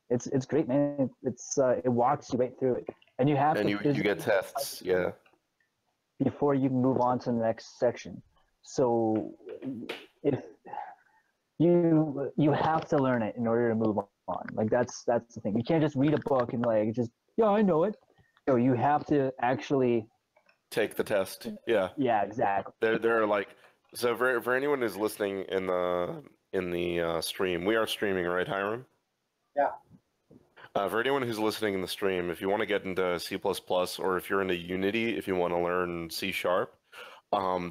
It's great, man. It walks you right through it, and you have And to you physically get tests. Yeah. before you can move on to the next section. So if you have to learn it in order to move on. Like that's the thing. You can't just read a book and like just yeah, I know it. No, you have to actually Take the test. Yeah. yeah, exactly. There are like so for anyone who's listening in the stream, we are streaming, right, Hiram? Yeah. For anyone who's listening in the stream, if you want to get into C++ or if you're into Unity, if you want to learn C#,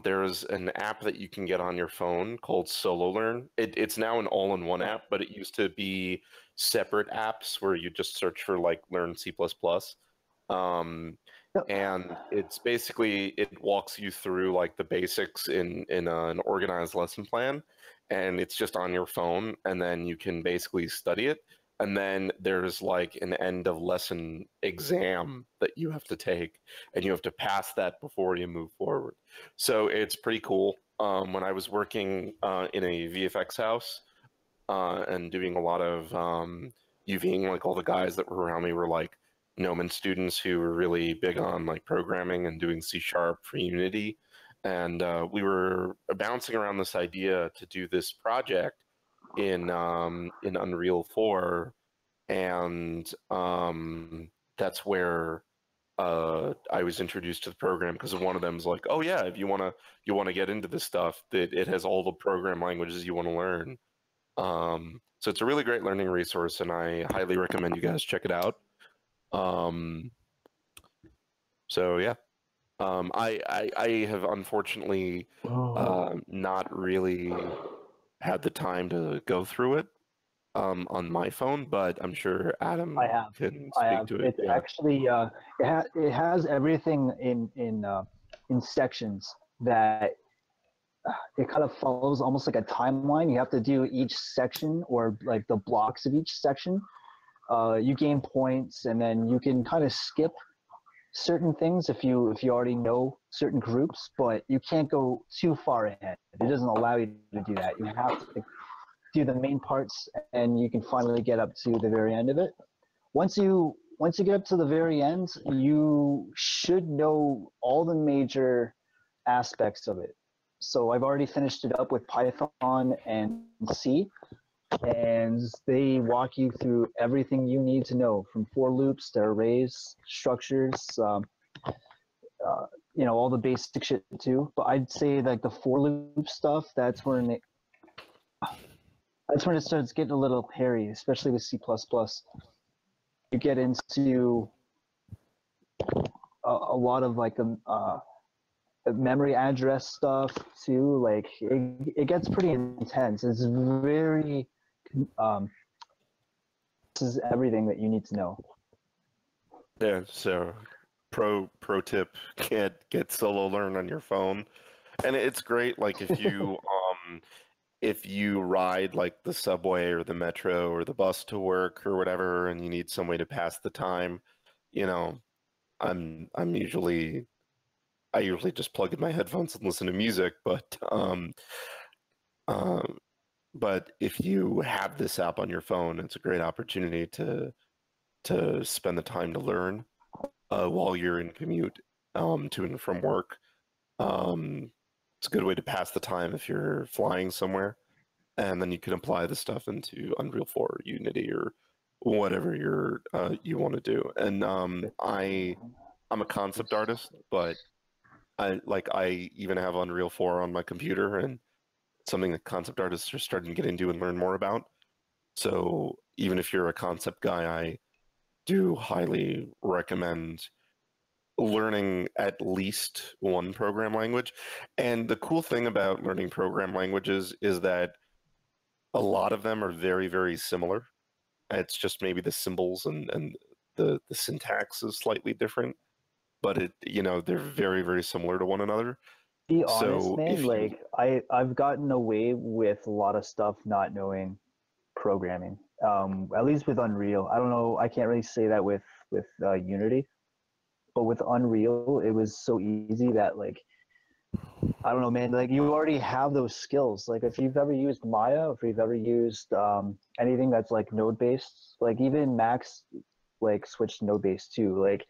there's an app that you can get on your phone called Solo Learn. It's now an all-in-one app, but it used to be separate apps where you just search for like learn C++. And it's basically it walks you through like the basics in an organized lesson plan, and it's just on your phone, and then you can basically study it. And then there's like an end of lesson exam that you have to take, and you have to pass that before you move forward. So it's pretty cool. When I was working in a VFX house and doing a lot of UVing, like all the guys that were around me were like Gnomon students who were really big on like programming and doing C# for Unity. And we were bouncing around this idea to do this project in Unreal 4, and that's where I was introduced to the program because one of them is like, oh yeah, if you want to get into this stuff, that it has all the program languages you want to learn. So it's a really great learning resource, and I highly recommend you guys check it out. So yeah, I have unfortunately not really had the time to go through it on my phone, but I'm sure Adam can speak to it. It's actually it has everything in sections that it kind of follows almost like a timeline. You have to do each section or like the blocks of each section. You gain points, and then you can kind of skip certain things if you already know certain groups, but you can't go too far ahead. It doesn't allow you to do that. You have to do the main parts, and you can finally get up to the very end of it. Once you get up to the very end, you should know all the major aspects of it. So I've already finished it up with Python and C, and they walk you through everything you need to know, from for loops to arrays, structures, all the basic shit too. But I'd say like the for loop stuff, that's when it starts getting a little hairy, especially with C++. You get into a lot of like memory address stuff too. Like it gets pretty intense. It's very this is everything that you need to know. Yeah, so pro tip, get Solo Learn on your phone. And it's great like if you ride like the subway or the metro or the bus to work or whatever, and you need some way to pass the time, I usually just plug in my headphones and listen to music, but if you have this app on your phone, it's a great opportunity to spend the time to learn while you're in commute to and from work. It's a good way to pass the time if you're flying somewhere, and then you can apply the stuff into Unreal 4 or Unity or whatever you want to do. And I'm a concept artist, but I even have Unreal 4 on my computer, and it's something that concept artists are starting to get into and learn more about. So even if you're a concept guy, I do highly recommend learning at least one program language. And the cool thing about learning program languages is that a lot of them are very, very similar. It's just maybe the symbols and the syntax is slightly different, but they're very, very similar to one another. Be honest, So man. if you- Like I've gotten away with a lot of stuff not knowing programming. At least with Unreal. I don't know. I can't really say that with Unity, but with Unreal, it was so easy that like I don't know, man. Like you already have those skills. Like if you've ever used Maya, if you've ever used anything that's like node based, like even Max like switched to node based too. Like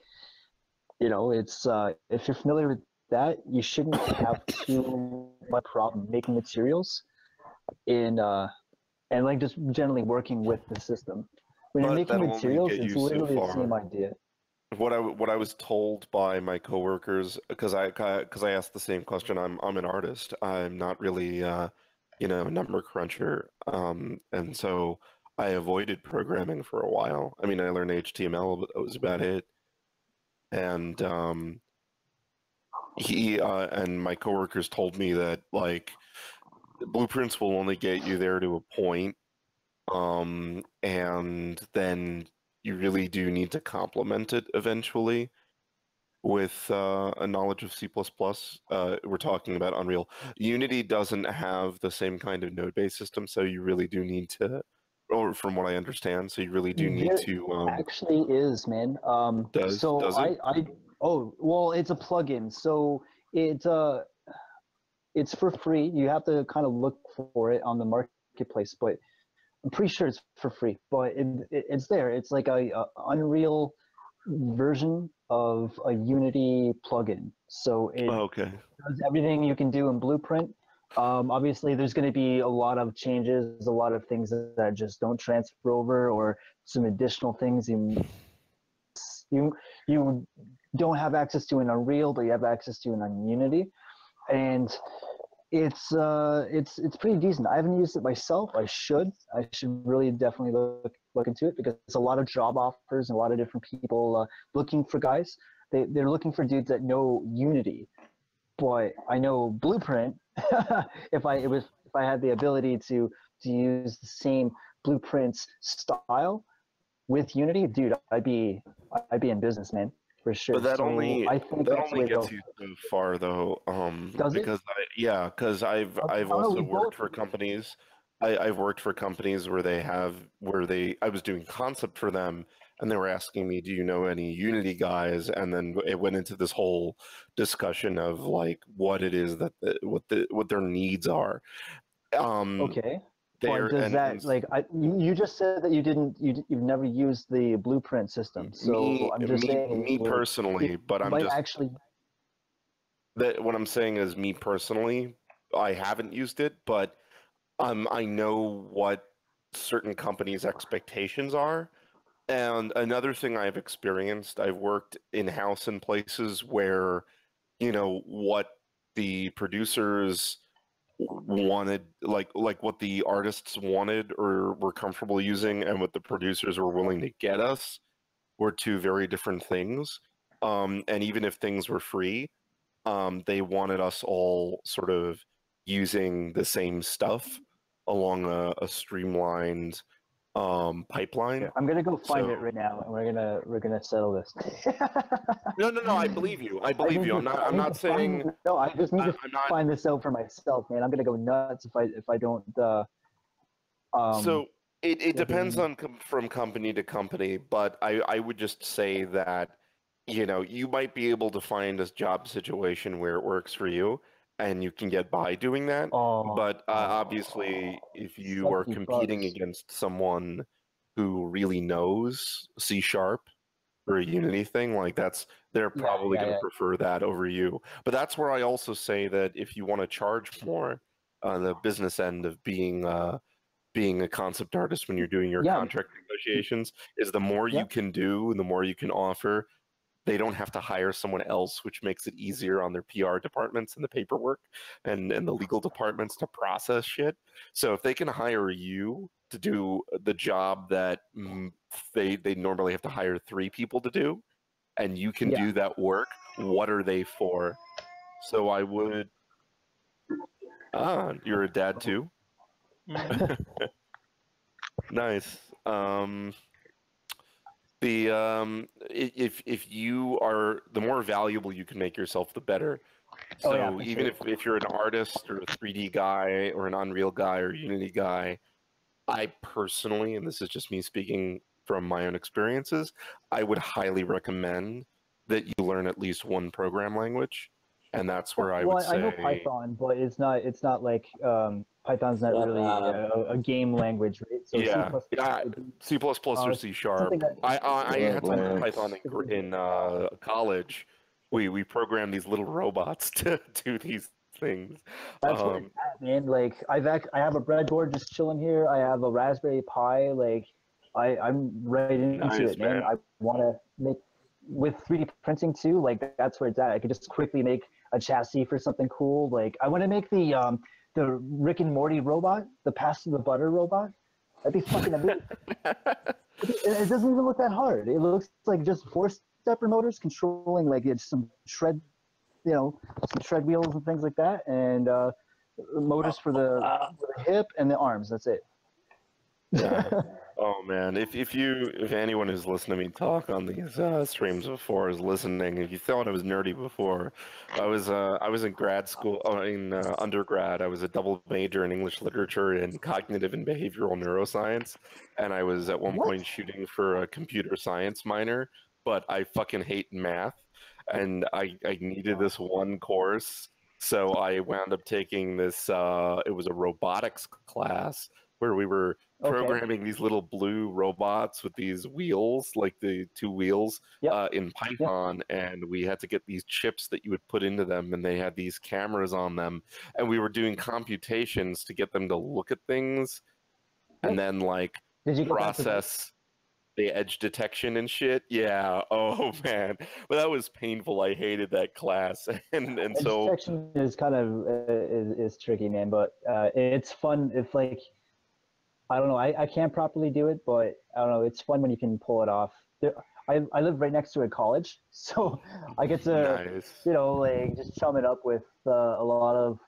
it's if you're familiar with that, you shouldn't have too much problem making materials in and like just generally working with the system. When you're But making that'll only materials, get it's you so literally the far. same idea. What I was told by my coworkers, because I asked the same question. I'm an artist. I'm not really a number cruncher, and so I avoided programming for a while. I mean, I learned HTML, but that was about it. And he and my coworkers told me that like blueprints will only get you there to a point, and then you really do need to complement it eventually with a knowledge of C++. We're talking about Unreal. Unity doesn't have the same kind of node-based system, so you really do need to, or from what I understand, so you really do need There to. actually is, man. Does it? Oh well, it's a plugin, so it's for free. You have to kind of look for it on the marketplace, but I'm pretty sure it's for free. But it's there. It's like a Unreal version of a Unity plugin. So it Okay. does everything you can do in Blueprint. Obviously, there's going to be a lot of changes, a lot of things that just don't transfer over, or some additional things you don't have access to in Unreal, but you have access to in Unity, and it's pretty decent. I haven't used it myself. I should really definitely look into it because there's a lot of job offers and a lot of different people looking for guys. They're looking for dudes that know Unity, but I know Blueprint. if I had the ability to use the same Blueprint's style with Unity, dude, I'd be in business, man, for sure. But that So only I think that that's the only way to gets go. you so far though. Does it? Because I've No, also we worked both. for companies. I've worked for companies where I was doing concept for them, and they were asking me, "Do you know any Unity guys?" And then it went into this whole discussion of like what it is that what their needs are. Okay. There But does that like you just said that you've never used the Blueprint system, so I'm just saying me personally, but it I'm might just actually. that what I'm saying is me personally, I haven't used it, but I know what certain companies' expectations are. And another thing I've experienced, I've worked in-house in places where, what the producers wanted, like what the artists wanted or were comfortable using, and what the producers were willing to get us were two very different things. And even if things were free, they wanted us all sort of using the same stuff along a streamlined pipeline. I'm gonna go find it right now, and we're gonna settle this. No. I believe you. I believe you. I'm not saying. No, I just need to I'm not. find this out for myself, man. I'm gonna go nuts if I don't. So it depends on from company to company, but I would just say that you might be able to find a job situation where it works for you and you can get by doing that. But obviously, if you are competing against someone who really knows C# or a Unity thing, like they're probably going to prefer that over you. But that's where I also say that if you want to charge more on the business end of being a concept artist when you're doing your contract negotiations, is the more you can do and the more you can offer, they don't have to hire someone else, which makes it easier on their PR departments and the paperwork and the legal departments to process shit. So if they can hire you to do the job that they normally have to hire 3 people to do, and you can do that work, what are they for? So I would... you're a dad too? Mm-hmm. Nice. If you are, the more valuable you can make yourself, the better. So Oh, yeah, for even sure. if you're an artist or a 3D guy or an Unreal guy or Unity guy, I personally, and this is just me speaking from my own experiences, I would highly recommend that you learn at least one program language, and that's where I would Well, I know say, Python, but it's not like Python's not really a game language, right? So C++ yeah, yeah, would be C++ or C something Sharp. that I had to learn Language. Python in college. We programmed these little robots to do these things. that's where it's at, man. Like I have a breadboard just chilling here. I have a Raspberry Pi. Like I'm right into Nice, it, man. man. I want to make with 3D printing too. Like that's where it's at. I could just quickly make a chassis for something cool. Like I want to make the Rick and Morty robot, the Pass the Butter robot. That'd be fucking amazing. It doesn't even look that hard. It looks like just four-stepper motors controlling like it's some some tread wheels and things like that, and motors for the hip and the arms. That's it. Yeah. Oh man, if anyone who's listened to me talk on these streams before is listening, if you thought I was nerdy before, I was in grad school, in undergrad. I was a double major in English literature and cognitive and behavioral neuroscience, and I was at one What? point shooting for a computer science minor, but I fucking hate math, and I needed this one course, so I wound up taking this. It was a robotics class where we were Okay. programming these little blue robots with these wheels, like the two wheels, Yep. in Python, and we had to get these chips that you would put into them, and they had these cameras on them, and we were doing computations to get them to look at things, and then like Did you get that process the edge detection and shit. Yeah. Oh man, but that was painful. I hated that class, and Edge so detection is kind of is tricky, man, but it's fun if like I don't know, I can't properly do it, but I don't know, it's fun when you can pull it off. I live right next to a college, so I get to nice. like just chum it up with a lot of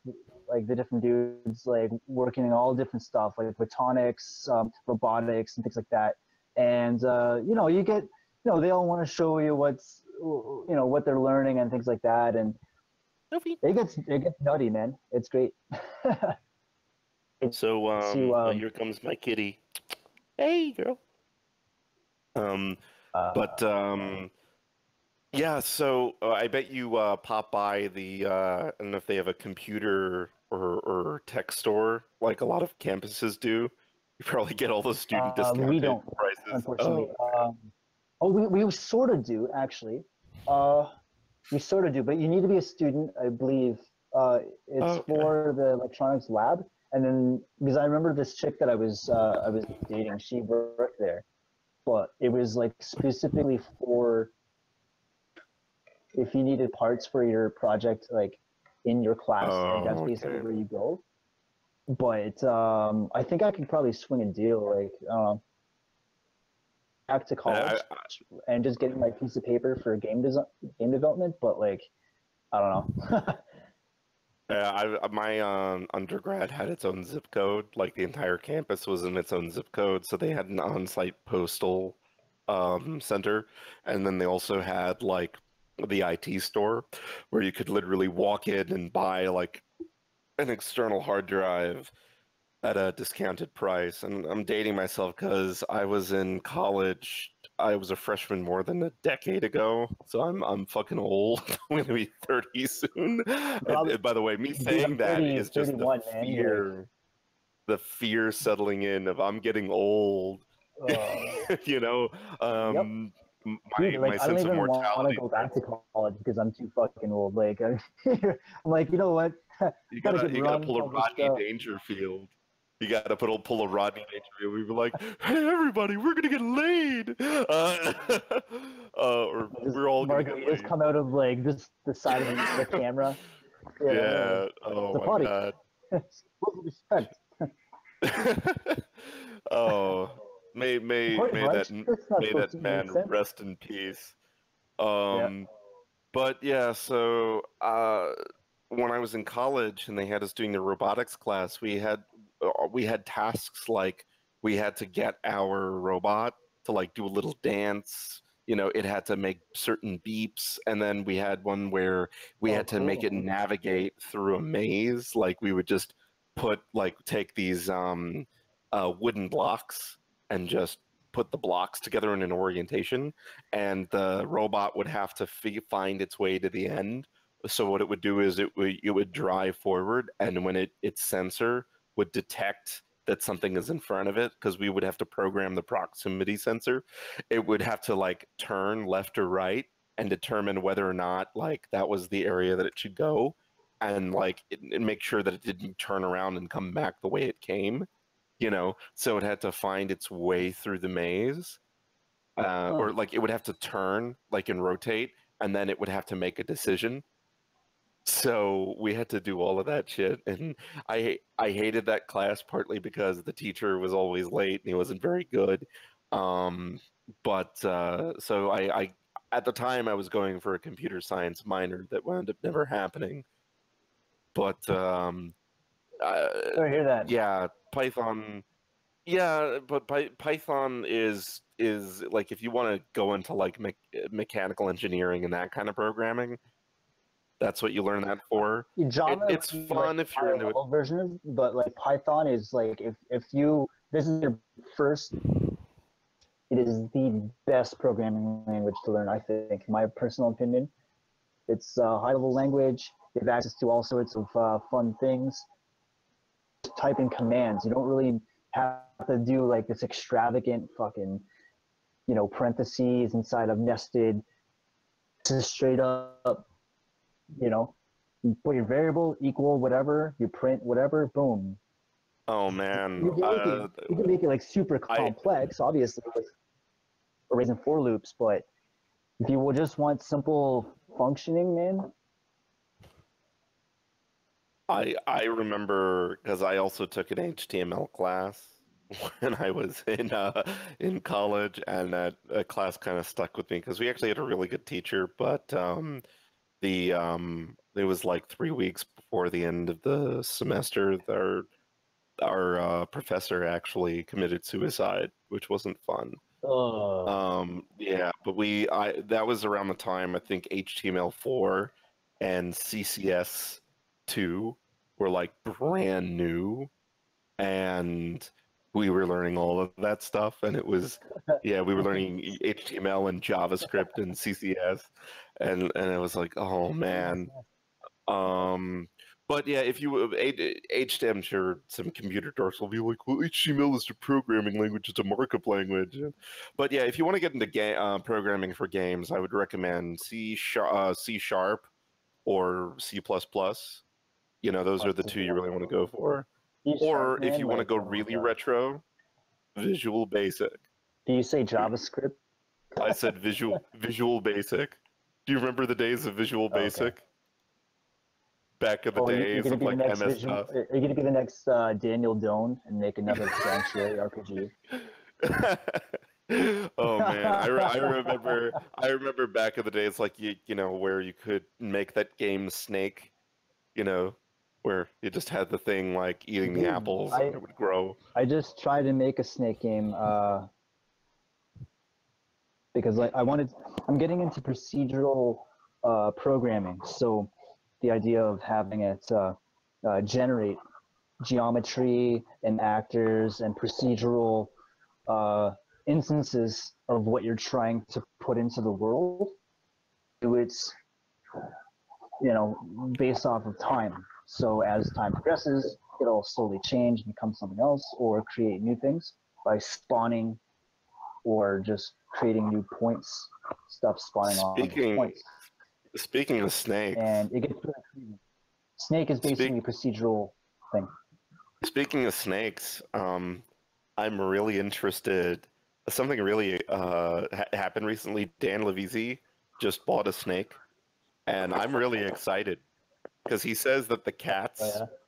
like the different dudes like working in all different stuff like photonics, robotics, and things like that. And you get they all want to show you what's what they're learning and things like that, and it gets nutty, man. It's great. So to, here comes my kitty. Hey, girl. But yeah. So I bet you pop by the I don't know if they have a computer or tech store like a lot of campuses do. You probably get all those student discounted we don't, prices. unfortunately. Oh, We sort of do actually. We sort of do, but you need to be a student, I believe. It's okay. for the electronics lab, and then because I remember this chick that I was dating, she worked there, but it was like specifically for if you needed parts for your project, like in your class, like that's basically where you go. But I think I could probably swing a deal, like back to college and just getting my piece of paper for game development. But like, I don't know. Yeah, my undergrad had its own zip code. Like the entire campus was in its own zip code, so they had an on-site postal center, and then they also had like the IT store where you could literally walk in and buy like an external hard drive at a discounted price. And I'm dating myself because I was in college. I was a freshman more than a decade ago, so I'm fucking old. I'm gonna be 30 soon. And by the way, me saying that is just the fear settling in of I'm getting old. You know, Dude, like, my I don't sense of even want mortality. to go back to college because I'm too fucking old. Like, I'm like, you know what? You gotta pull a Rodney Dangerfield. You gotta pull a Rodney Dangerfield. We were like, "Hey, everybody, we're gonna get laid," or we're all gonna get laid. Just come out of like just the side of the camera. Yeah. Oh my god. Respect. Oh, may that man rest in peace. But yeah, so when I was in college and they had us doing the robotics class, we had tasks like we had to get our robot to like do a little dance. You know, it had to make certain beeps, and then we had one where we had to make it navigate through a maze. Like we would just take these wooden blocks and just put the blocks together in an orientation, and the robot would have to find its way to the end. So what it would do is it would drive forward, and when its sensor would detect that something is in front of it, because we would have to program the proximity sensor, it would have to like turn left or right and determine whether or not like that was the area that it should go, and like make sure that it didn't turn around and come back the way it came. You know, so it had to find its way through the maze, or like it would have to turn like and rotate, and then it would have to make a decision. So we had to do all of that shit, and I hated that class partly because the teacher was always late and he wasn't very good. So I at the time I was going for a computer science minor that wound up never happening. But I hear that. yeah, Python. Yeah, but Python is like if you want to go into like mechanical engineering and that kind of programming, that's what you learn that for. Java It's fun if you're into it. version, but like Python is like if you this is your first, it is the best programming language to learn. I think, in my personal opinion, it's a high-level language. You have access to all sorts of fun things. Typing commands. You don't really have to do like this extravagant fucking, parentheses inside of nested. Just straight up, you put your variable equal whatever, you print whatever, boom. Oh man, You can make it like super complex, obviously, with arrays and for loops. But if you will just want simple functioning, man. I remember because I also took an HTML class when I was in college, and that class kind of stuck with me because we actually had a really good teacher, but it was like 3 weeks before the end of the semester, our professor actually committed suicide, which wasn't fun. Yeah, but that was around the time I think HTML4 and CCS2 were like brand new, and we were learning all of that stuff, and it was we were learning HTML and JavaScript and CCS, and it was like, oh man. But yeah, if you HTML, I'm sure some computer dorks will be like, well, HTML is a programming language, it's a markup language. But yeah, if you want to get into programming for games, I would recommend C#, C# or C++. Those are the two you really want to go for. Or if you want to go really retro, Visual Basic. Do you say JavaScript? I said Visual Basic. Do you remember the days of Visual Basic? Back in the days of like MS-DOS. Are you going to be the next Daniel Doan and make another Sanctuary RPG? Oh man, I remember back in the days like where you could make that game Snake, where you just had the thing like eating the apples and it would grow. I just tried to make a Snake game because I'm getting into procedural programming, so the idea of having it generate geometry and actors and procedural instances of what you're trying to put into the world. It's based off of time. So as time progresses, it'll slowly change and become something else, or create new things by spawning, or just creating new points, stuff spawning on points. Speaking of Snake, and it gets Snake is basically a procedural thing. Speaking of snakes, I'm really interested. Something really happened recently. Dan Levisi just bought a snake, and I'm really excited because he says that the cats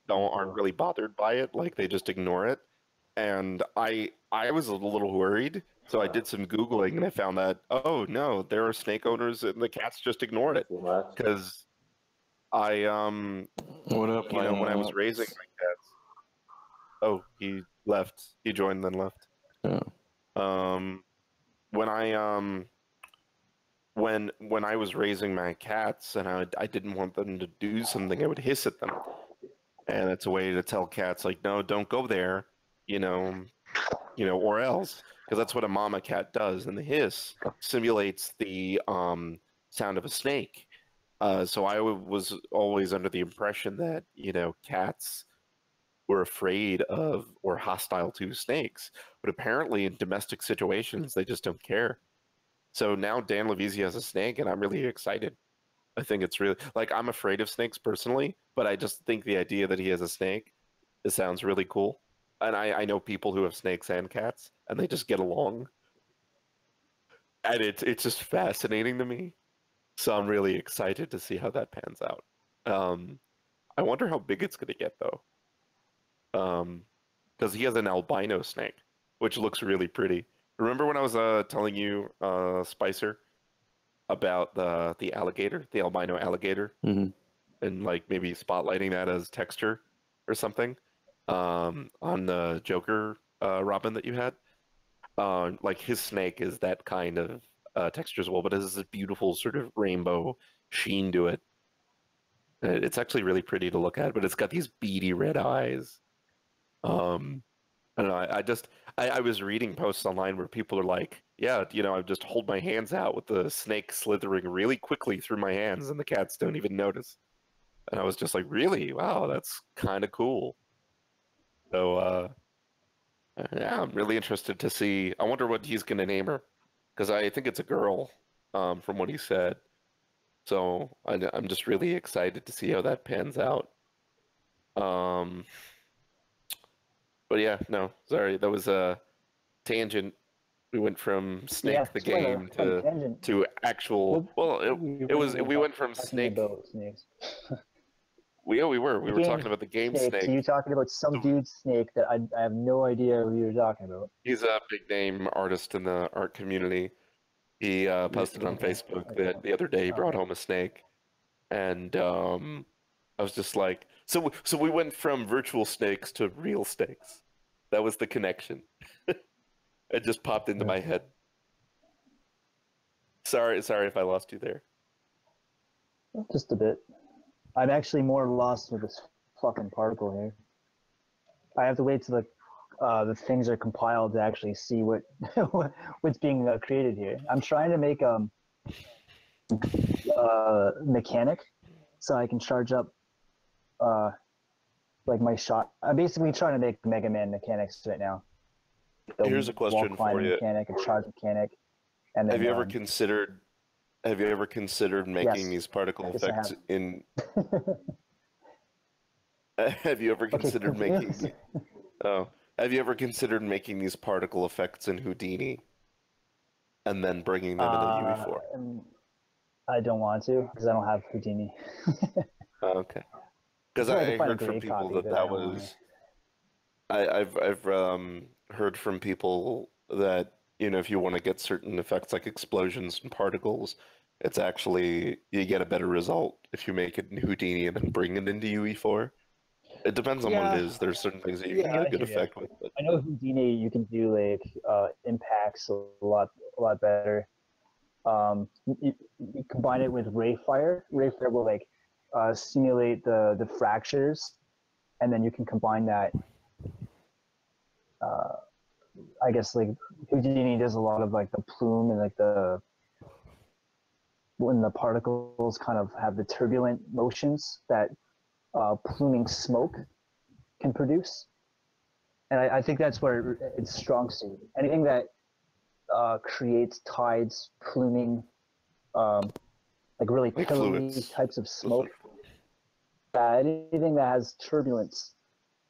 aren't really bothered by it, like they just ignore it. And I was a little worried, so I did some Googling and I found that, oh no, there are snake owners and the cats just ignored it. Because I what up, when I was raising my cats. Oh, he left. He joined then left. Yeah. when I was raising my cats and I didn't want them to do something, I would hiss at them, and it's a way to tell cats like, no, don't go there, or else, because that's what a mama cat does, and the hiss simulates the sound of a snake. So I was always under the impression that cats were afraid of or hostile to snakes, but apparently in domestic situations they just don't care. So now Dan Levisi has a snake, and I'm really excited. I think it's really, like, I'm afraid of snakes personally, but I just think the idea that he has a snake, it sounds really cool. And I know people who have snakes and cats, and they just get along. And it's just fascinating to me. So I'm really excited to see how that pans out. I wonder how big it's going to get, though. Because he has an albino snake, which looks really pretty. Remember when I was telling you, Spicer, about the alligator, the albino alligator, Mm-hmm. and like maybe spotlighting that as texture or something on the Joker Robin that you had? Like his snake is that kind of texture as well, but it has this beautiful sort of rainbow sheen to it. It's actually really pretty to look at, but it's got these beady red eyes. I don't know. I was reading posts online where people are like, yeah, I just hold my hands out with the snake slithering really quickly through my hands and the cats don't even notice. And I was just like, really? Wow, that's kind of cool. So, yeah, I'm really interested to see. I wonder what he's going to name her, because I think it's a girl, from what he said. So I'm just really excited to see how that pans out. But yeah, no, sorry, that was a tangent. We went from Snake the game to actual. Well, we went from Snake. Snakes. We were talking about the game Snake. So you're talking about some dude's snake that I have no idea who you're talking about. He's a big name artist in the art community. He posted on Facebook that the other day he brought home a snake, and I was just like, so we went from virtual snakes to real snakes. That was the connection. It just popped into my head. Sorry if I lost you there. Just a bit. I'm actually more lost with this fucking particle here. I have to wait till the things are compiled to actually see what's being created here. I'm trying to make mechanic so I can charge up like my shot. I'm basically trying to make Mega Man mechanics right now. Here's a question for you. Mechanic and charge mechanic. And then, have you ever considered making these particle effects in? Have you ever considered making? Oh, have you ever considered making these particle effects in Houdini, and then bringing them into UE4? I don't want to because I don't have Houdini. Okay. Because I heard from people that was. I've heard from people that if you want to get certain effects like explosions and particles, it's actually you get a better result if you make it in Houdini and then bring it into UE4. It depends on what it is. There's certain things that you can get a good effect with. But... I know Houdini you can do like impacts a lot better. You combine it with Rayfire. Rayfire will like simulate the fractures, and then you can combine that. I guess like Houdini does a lot of like the plume and like when the particles kind of have the turbulent motions that pluming smoke can produce. And I think that's where it's strong suit. Anything that creates tides, pluming, like really pillowy types of smoke. Anything that has turbulence.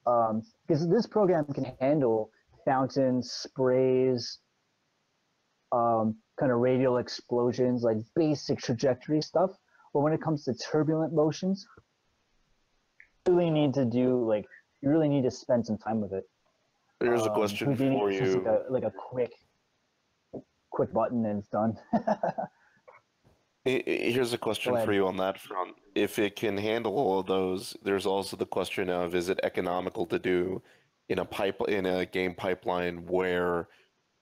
Because this program can handle fountains, sprays, kind of radial explosions, like basic trajectory stuff. But when it comes to turbulent motions, you really need to spend some time with it. Here's a question for you. Just like a quick button and it's done. Here's a question for you on that front. If it can handle all of those, there's also the question of, is it economical to do in a game pipeline where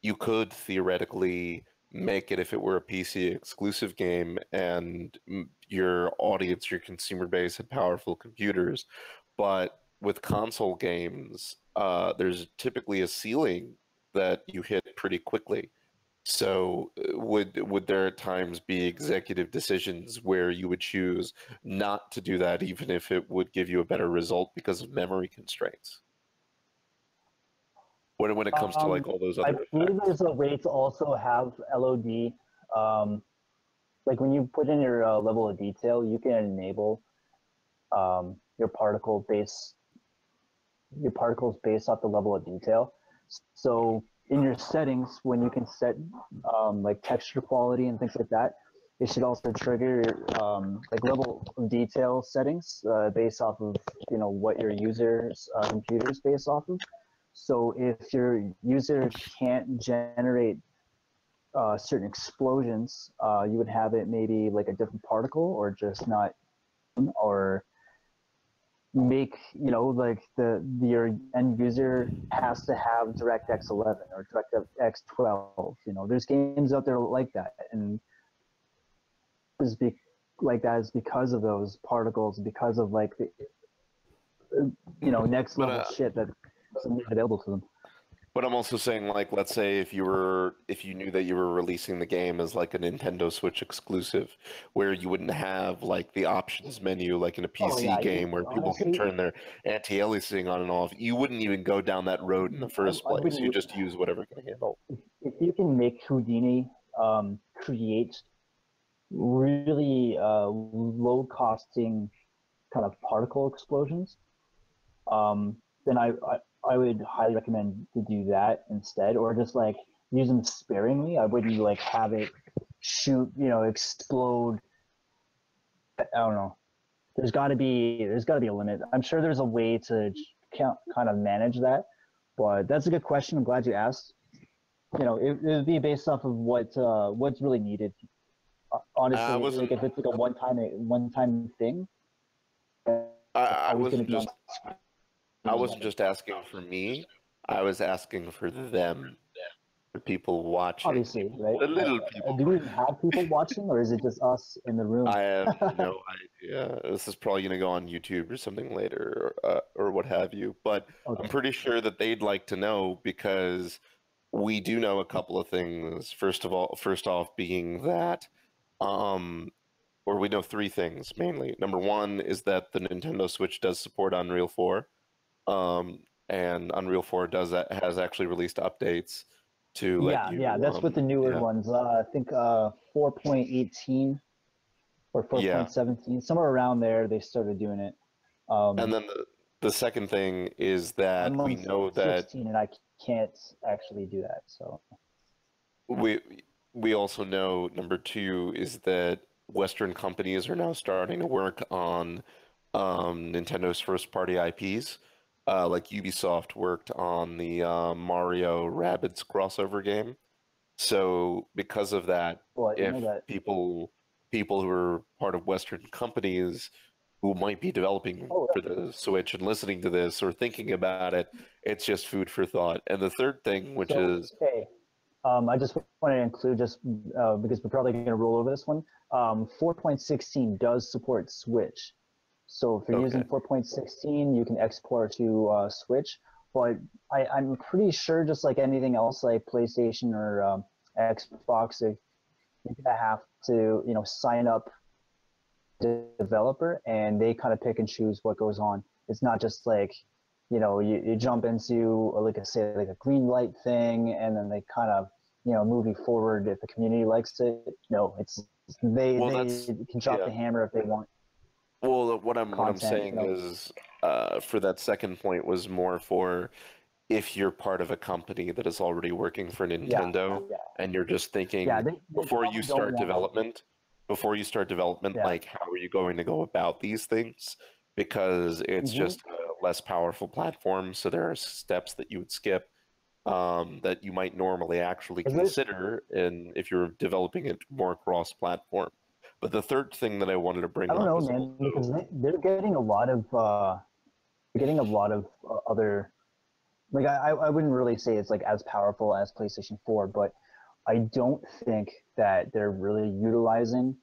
you could theoretically make it if it were a PC exclusive game and your audience, your consumer base had powerful computers. But with console games, there's typically a ceiling that you hit pretty quickly. So would there at times be executive decisions where you would choose not to do that, even if it would give you a better result because of memory constraints? When it comes to like all those other I believe there's a way to also have LOD. Like when you put in your level of detail, you can enable your particles based off the level of detail. So in your settings, when you can set like texture quality and things like that, it should also trigger like level of detail settings based off of what your user's computer is based off of. So if your user can't generate certain explosions, you would have it maybe like a different particle, or just not, or make like your end user has to have DirectX 11 or DirectX 12. There's games out there like that, and like that is because of those particles, because of like the next level shit that's available to them. But I'm also saying, like, let's say if you knew that you were releasing the game as like a Nintendo Switch exclusive, where you wouldn't have like the options menu like in a PC game where people can turn their anti-aliasing on and off, you wouldn't even go down that road in the first place. You just use whatever can handle. If you can make Houdini create really low costing kind of particle explosions, then I would highly recommend to do that instead, or just like use them sparingly. I wouldn't like have it shoot, explode. I don't know. There's got to be a limit. I'm sure there's a way to kind of manage that, but that's a good question. I'm glad you asked. It would be based off of what's really needed. Honestly, like if it's like a one-time thing. I wasn't just asking for me. I was asking for them, the people watching. Obviously, right? The little people. Do we even have people watching, or is it just us in the room? I have no idea. This is probably going to go on YouTube or something later, or what have you. But okay. I'm pretty sure that they'd like to know, because we do know a couple of things. First off, being that, or we know three things mainly. Number one is that the Nintendo Switch does support Unreal 4. And Unreal 4 has actually released updates to that's what the newer ones. I think 4.18 or 4.17, somewhere around there, they started doing it. And then the second thing is that we know that 16, and I can't actually do that. So we also know, number two, is that Western companies are now starting to work on Nintendo's first-party IPs. Like Ubisoft worked on the Mario Rabbids crossover game. So because of that, people who are part of Western companies who might be developing for the Switch and listening to this or thinking about it, it's just food for thought. And the third thing, which is... Okay. I just wanted to include, just because we're probably going to roll over this one, 4.16 does support Switch. So if you're using 4.16, you can export to Switch. But I'm pretty sure, just like anything else, like PlayStation or Xbox, you're gonna have to, sign up the developer, and they kind of pick and choose what goes on. It's not just like, you jump into like a green light thing, and then they kind of, move you forward if the community likes it. No, they can drop the hammer if they want. Well, what I'm saying is, for that second point, was more for if you're part of a company that is already working for Nintendo, and you're just thinking before you start development, like, how are you going to go about these things? Because it's just a less powerful platform, so there are steps that you would skip that you might normally actually consider, and if you're developing it more cross-platform. But the third thing that I wanted to bring up, I don't know, man, because they're getting a lot of other, like, I wouldn't really say it's like as powerful as PlayStation 4, but I don't think that they're really utilizing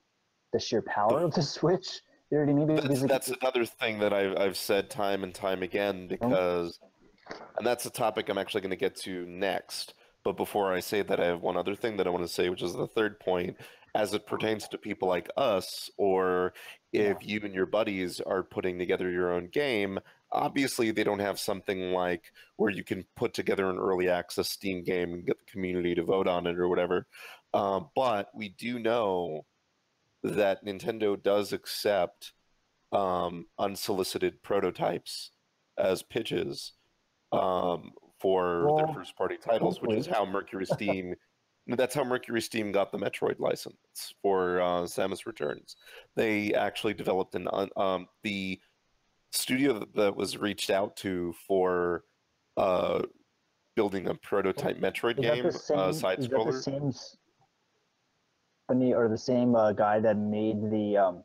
the sheer power of the Switch. You know what I mean? Because That's another thing that I've said time and time again, because, and that's a topic I'm actually going to get to next. But before I say that, I have one other thing that I want to say, which is the third point, as it pertains to people like us, or if you and your buddies are putting together your own game. Obviously, they don't have something like where you can put together an early access Steam game and get the community to vote on it or whatever. But we do know that Nintendo does accept unsolicited prototypes as pitches for their first party titles, which is how Mercury Steam. That's how Mercury Steam got the Metroid license for Samus Returns. They actually developed the studio that was reached out to for building a prototype Metroid game, side scroller. The same guy that made the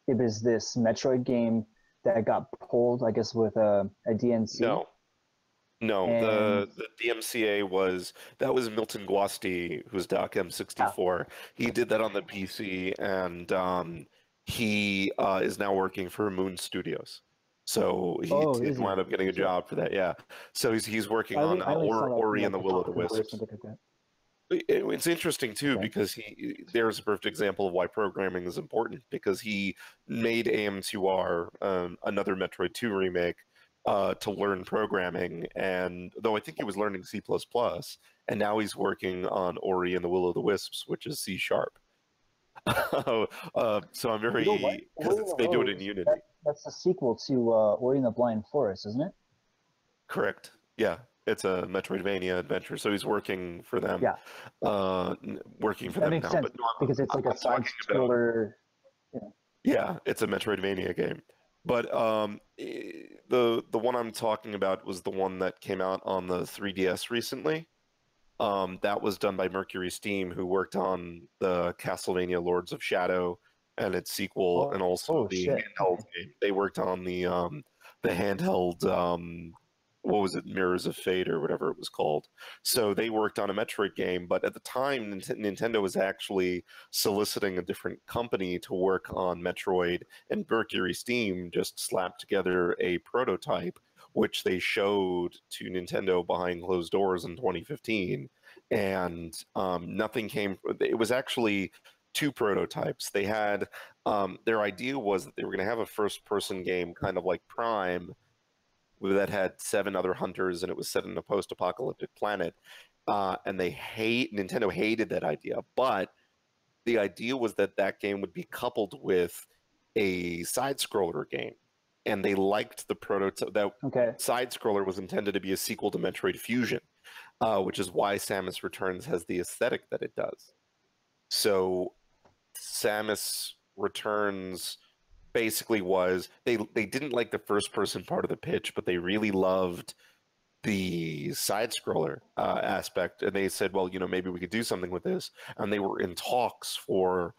it was this Metroid game that got pulled, I guess, with a DMCA. No, the DMCA was Milton Guasti, who's Doc M64. He did that on the PC, and he is now working for Moon Studios. So he wound up getting a job for that. Yeah, so he's working on Ori and the Will of the Wisps. It's interesting too because there's a perfect example of why programming is important, because he made AM2R, another Metroid 2 remake, to learn programming, and though I think he was learning C++, and now he's working on Ori and the Will of the Wisps, which is C#. So I'm very, because they do it in Unity. That's the sequel to Ori and the Blind Forest, isn't it? Correct. Yeah. It's a Metroidvania adventure, so he's working for them. Yeah, working for that them makes now. sense, but no, because it's like a side scroller. Yeah, it's a Metroidvania game. But the one I'm talking about was the one that came out on the 3DS recently. That was done by Mercury Steam, who worked on the Castlevania Lords of Shadow and its sequel, and also the handheld game. They worked on the handheld. What was it, Mirrors of Fate or whatever it was called. So they worked on a Metroid game, but at the time, Nintendo was actually soliciting a different company to work on Metroid, and Mercury Steam just slapped together a prototype, which they showed to Nintendo behind closed doors in 2015, and nothing came. It was actually two prototypes. They had, their idea was that they were going to have a first-person game, kind of like Prime, that had 7 other hunters, and it was set in a post-apocalyptic planet. And Nintendo hated that idea, but the idea was that that game would be coupled with a side-scroller game, and they liked the prototype. That side-scroller was intended to be a sequel to Metroid Fusion, which is why Samus Returns has the aesthetic that it does. So Samus Returns basically was, they didn't like the first person part of the pitch, but they really loved the side scroller aspect, and they said, well, maybe we could do something with this, and they were in talks for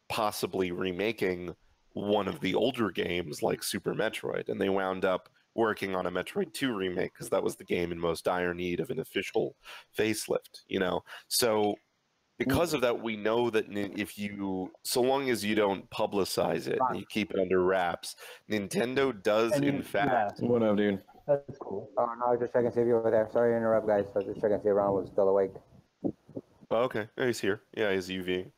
possibly remaking one of the older games like Super Metroid, and they wound up working on a Metroid 2 remake because that was the game in most dire need of an official facelift, so because of that, we know that if so long as you don't publicize it and you keep it under wraps, Nintendo does in fact. What up, dude? That's cool. Oh no, I was just checking to see if you were there. Sorry to interrupt, guys. I was just checking to see if Ron was still awake. Oh, okay, he's here. Yeah, he's UV.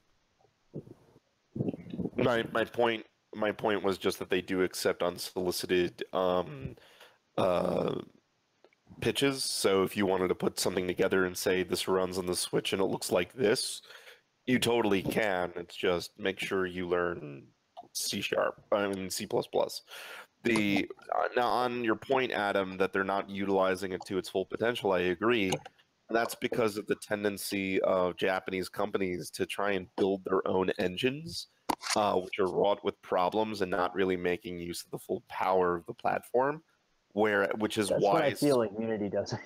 My point was just that they do accept unsolicited pitches. So if you wanted to put something together and say this runs on the Switch and it looks like this, you totally can. It's just make sure you learn C#. C++. Now on your point, Adam, that they're not utilizing it to its full potential, I agree. That's because of the tendency of Japanese companies to try and build their own engines, which are wrought with problems and not really making use of the full power of the platform. Which is That's why what I feel like Unity does.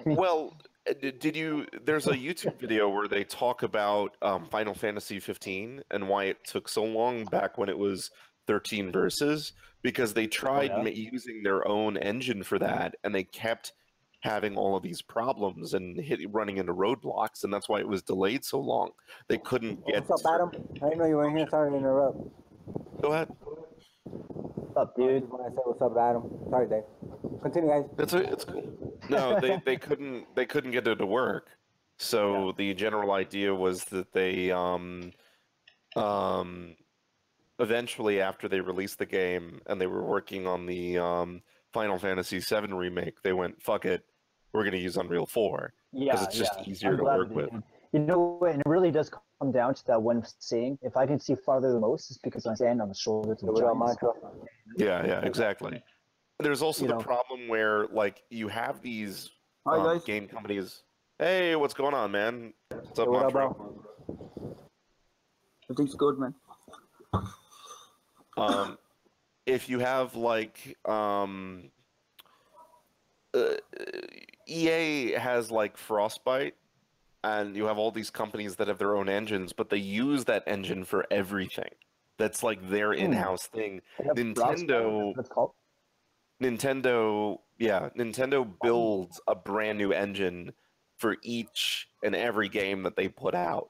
Well, did you? There's a YouTube video where they talk about Final Fantasy 15 and why it took so long back when it was 13 verses, because they tried using their own engine for that, and they kept having all of these problems and running into roadblocks, and that's why it was delayed so long. They couldn't get. What's up, Adam? I didn't know you were in here. Sorry to interrupt. Go ahead. What's up, dude? When I said what's up, Adam. Sorry, Dave. Continue, guys. It's cool. No, they couldn't get it to work. So the general idea was that they eventually, after they released the game and they were working on the Final Fantasy VII remake, they went, "Fuck it, we're going to use Unreal 4 because it's just easier to work with." You know what? And it really does come down to that one saying: if I can see farther than most, it's because I stand on the shoulders of giants. Yeah, exactly. There's also the problem where, like, you have these game companies. Hey, what's going on, man? What's up, Montreal? Everything's good, man. If you have like EA has like Frostbite, and you have all these companies that have their own engines, but they use that engine for everything. That's like their in-house thing. Nintendo builds a brand new engine for each and every game that they put out.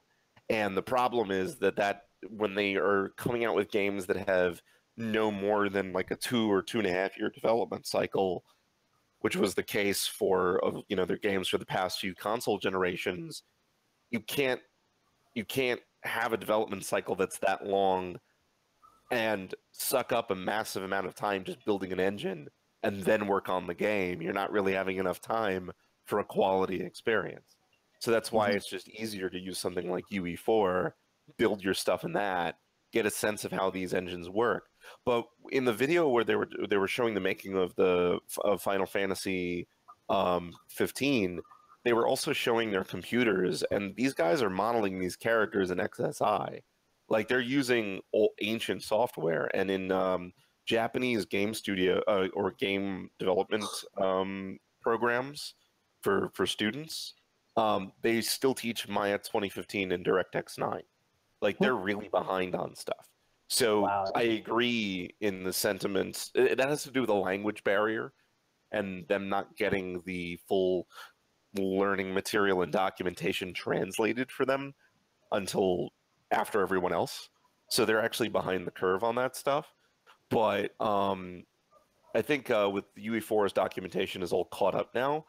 And the problem is that when they are coming out with games that have no more than like a 2 or 2.5 year development cycle, which was the case for their games for the past few console generations, you can't have a development cycle that's that long and suck up a massive amount of time just building an engine and then work on the game. You're not really having enough time for a quality experience. So that's why it's just easier to use something like UE4, build your stuff in that, get a sense of how these engines work. But in the video where they were showing the making of Final Fantasy 15, they were also showing their computers, and these guys are modeling these characters in XSI. Like, they're using old, ancient software, and in Japanese game studio or game development programs for students, they still teach Maya 2015 and DirectX 9. Like, they're really behind on stuff. So I agree in the sentiments. That has to do with the language barrier and them not getting the full learning material and documentation translated for them until after everyone else. So they're actually behind the curve on that stuff. But I think with UE4's documentation is all caught up now.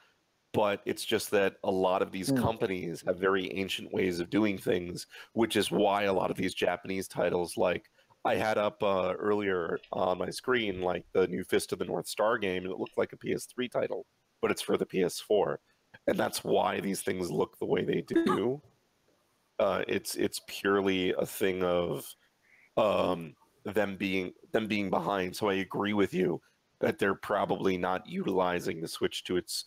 But it's just that a lot of these companies have very ancient ways of doing things, which is why a lot of these Japanese titles, like I had up earlier on my screen, like the new Fist of the North Star game, and it looked like a PS3 title, but it's for the PS4. And that's why these things look the way they do. It's purely a thing of them being behind. So I agree with you that they're probably not utilizing the Switch to its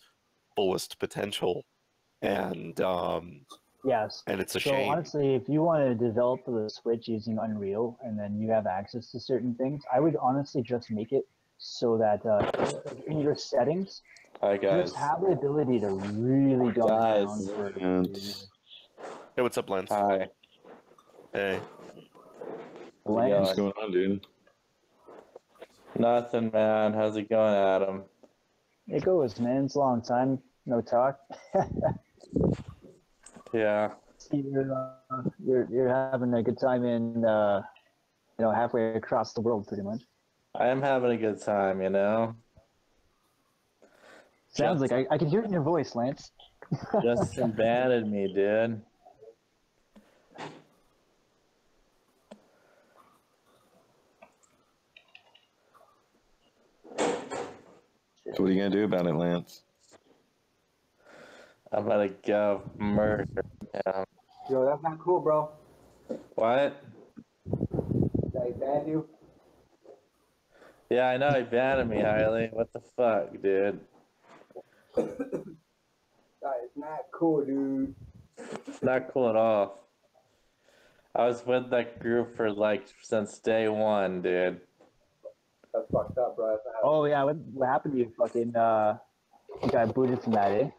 fullest potential, and yes, and it's a so shame. Honestly, if you want to develop the Switch using Unreal and then you have access to certain things, I would honestly just make it so that in your settings, hi guys, just have the ability to really go down. Hey, what's up, Lance? Hi. Hey. Lance. What's going on, dude? Nothing, man. How's it going, Adam? It goes, man. It's a long time. No talk. Yeah. You're having a good time in halfway across the world, pretty much. I am having a good time, you know. Sounds like I can hear it in your voice, Lance. Just abandoned me, dude. So what are you gonna do about it, Lance? I'm gonna go murder him. Yo, that's not cool, bro. What? Did I ban you? Yeah, I know he banned me, Harley. What the fuck, dude? That is not cool, dude. Not cool at all. I was with that group for since day one, dude. That's fucked up, bro. Oh yeah, what happened to you? Fucking you got booted from that, eh?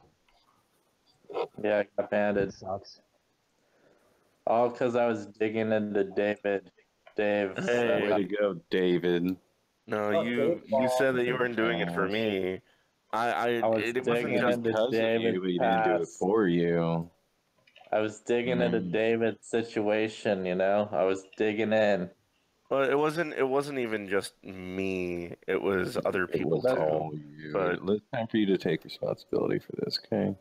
Yeah, I got banned. Sucks. All because I was digging into Dave. Way to go, David. No, you said that you weren't doing it for me. I was it wasn't digging just into because of you, David's but he didn't do it past. for you. I was digging into David's situation, you know? I was digging in. well, it wasn't even just me. It was other It people was too. all you. But It's time for you to take responsibility for this, okay?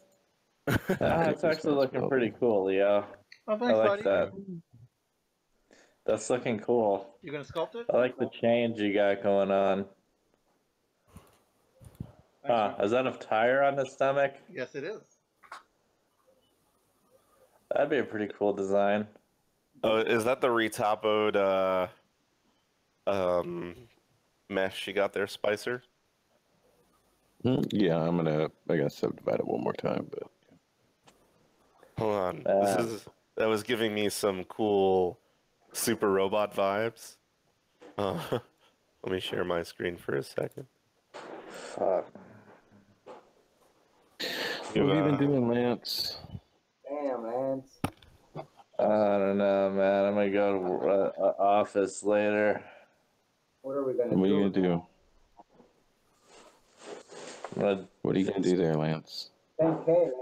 It's actually looking pretty cool, Leo. Oh, I thanks, like buddy. that. That's looking cool. You gonna sculpt it? I like the change you got going on. Thanks, man. Is that a tire on the stomach? Yes, it is. That'd be a pretty cool design. oh, is that the retopoed mesh you got there, Spicer? Yeah, I gotta subdivide it one more time, but Hold on. That was giving me some cool super robot vibes. Let me share my screen for a second. Fuck. what have you been doing, Lance? Damn, Lance. I don't know, man. I'm gonna go to office later. What are we gonna What are you do? gonna do? What are you gonna do there, Lance? 10K, Lance.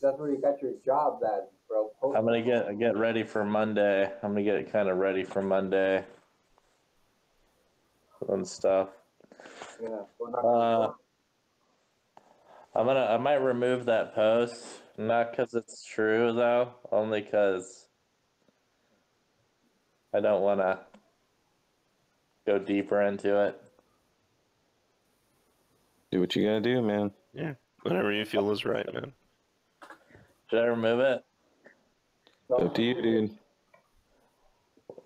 That's where you got your job at, bro. I'm gonna get ready for Monday. I'm gonna get kind of ready for Monday and stuff. Yeah, we're not I might remove that post, not because it's true though, only because I don't want to go deeper into it. Do what you gotta do, man. Yeah, whatever you feel is right, man. Should I remove it? It's up to you, dude.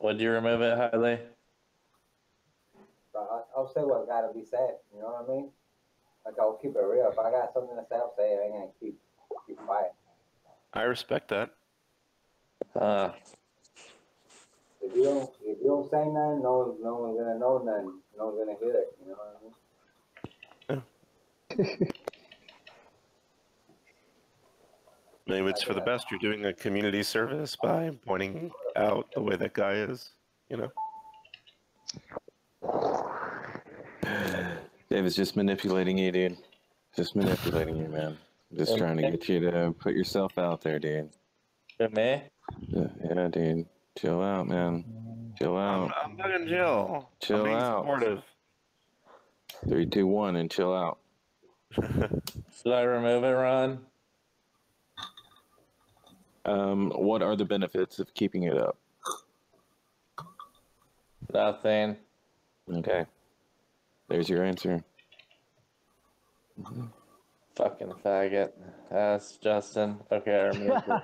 Would you remove it, Hailey? I'll say what gotta be said. You know what I mean? Like, I'll keep it real. If I got something to say, I'll say it. I ain't gonna keep quiet. I respect that. If you don't say nothing, no one's gonna know nothing. No one's gonna hear it. You know what I mean? Maybe it's for the best. You're doing a community service by pointing out the way that guy is, you know? David's just manipulating you, dude. Just manipulating you, man. Just trying to get you to put yourself out there, dude. For me? Yeah, dude. Chill out, man. Chill out. I'm not in jail. Chill I'm being out. supportive. 3, 2, 1, and chill out. Should I remove it, Ron? What are the benefits of keeping it up? Nothing. Okay. There's your answer. Fucking faggot. That's Justin. Okay, I removed it.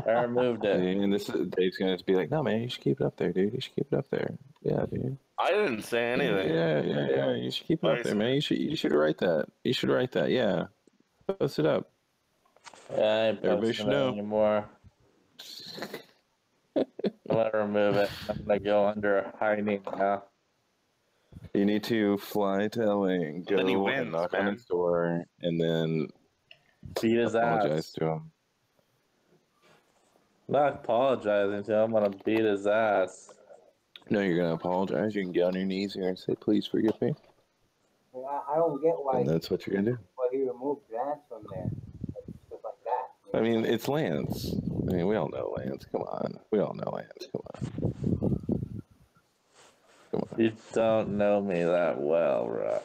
I removed it. And Dave's gonna be like, no, man, you should keep it up there, dude. You should keep it up there. Yeah, dude. I didn't say anything. Yeah. You should keep it up there, man. You should write that. You should write that. Yeah. Post it up. Yeah, I ain't Everybody posting should it know. anymore. I'm gonna remove it. I'm gonna go under hiding now. You need to fly to LA and go Then he wins, and knock on man. his door and then Beat his apologize ass. to him. Not apologizing to him. I'm gonna beat his ass. No, you're gonna apologize. You can get on your knees here and say, "Please forgive me." I don't get why And that's what you're gonna do. he removed Lance from there. Just like that. I mean, it's Lance. I mean, we all know Lance. Come on. We all know Lance. Come on. Come on. You don't know me that well, Rob.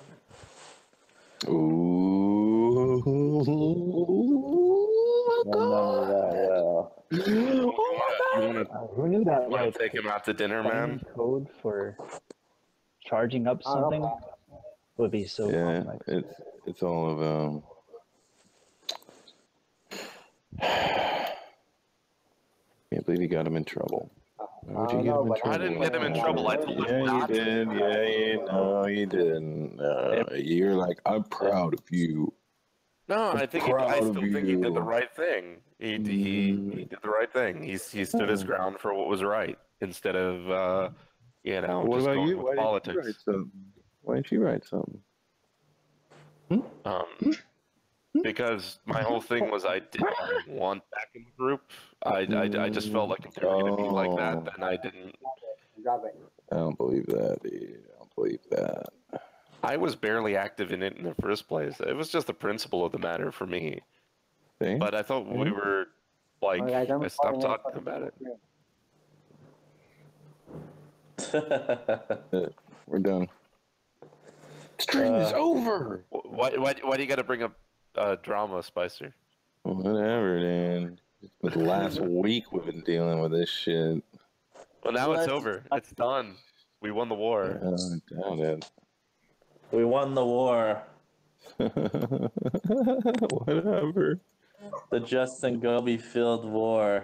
Ooh. You don't know me that well. Who knew that? Want Like, to take him out to dinner, man? code for charging up something would be so Yeah, complex. it's all of Can't believe you got him in trouble. Why would you get him in trouble? I didn't get him in trouble. I told him Yeah, you not to. did. You didn't. You're like, I'm proud of you. No, I still think he did the you. right thing. He did the right thing. He stood his ground for what was right instead of What just about going you? with Why didn't you politics. write something? Why didn't you write something? Because my whole thing was I didn't want back in the group. I just felt like if they were going to be like that, then I didn't. Drop it. I don't believe that, dude. I don't believe that. I was barely active in it in the first place. It was just the principle of the matter for me. See? But I thought we were like, Well, guys, I'm I stopped recording talking about it. We're done. Stream is over. Why do you got to bring up drama, Spicer? Whatever, dude. For the last week we've been dealing with this shit. Well, now it's over. It's done. We won the war. I doubt it. We won the war. Whatever. The Justin Gobi field war.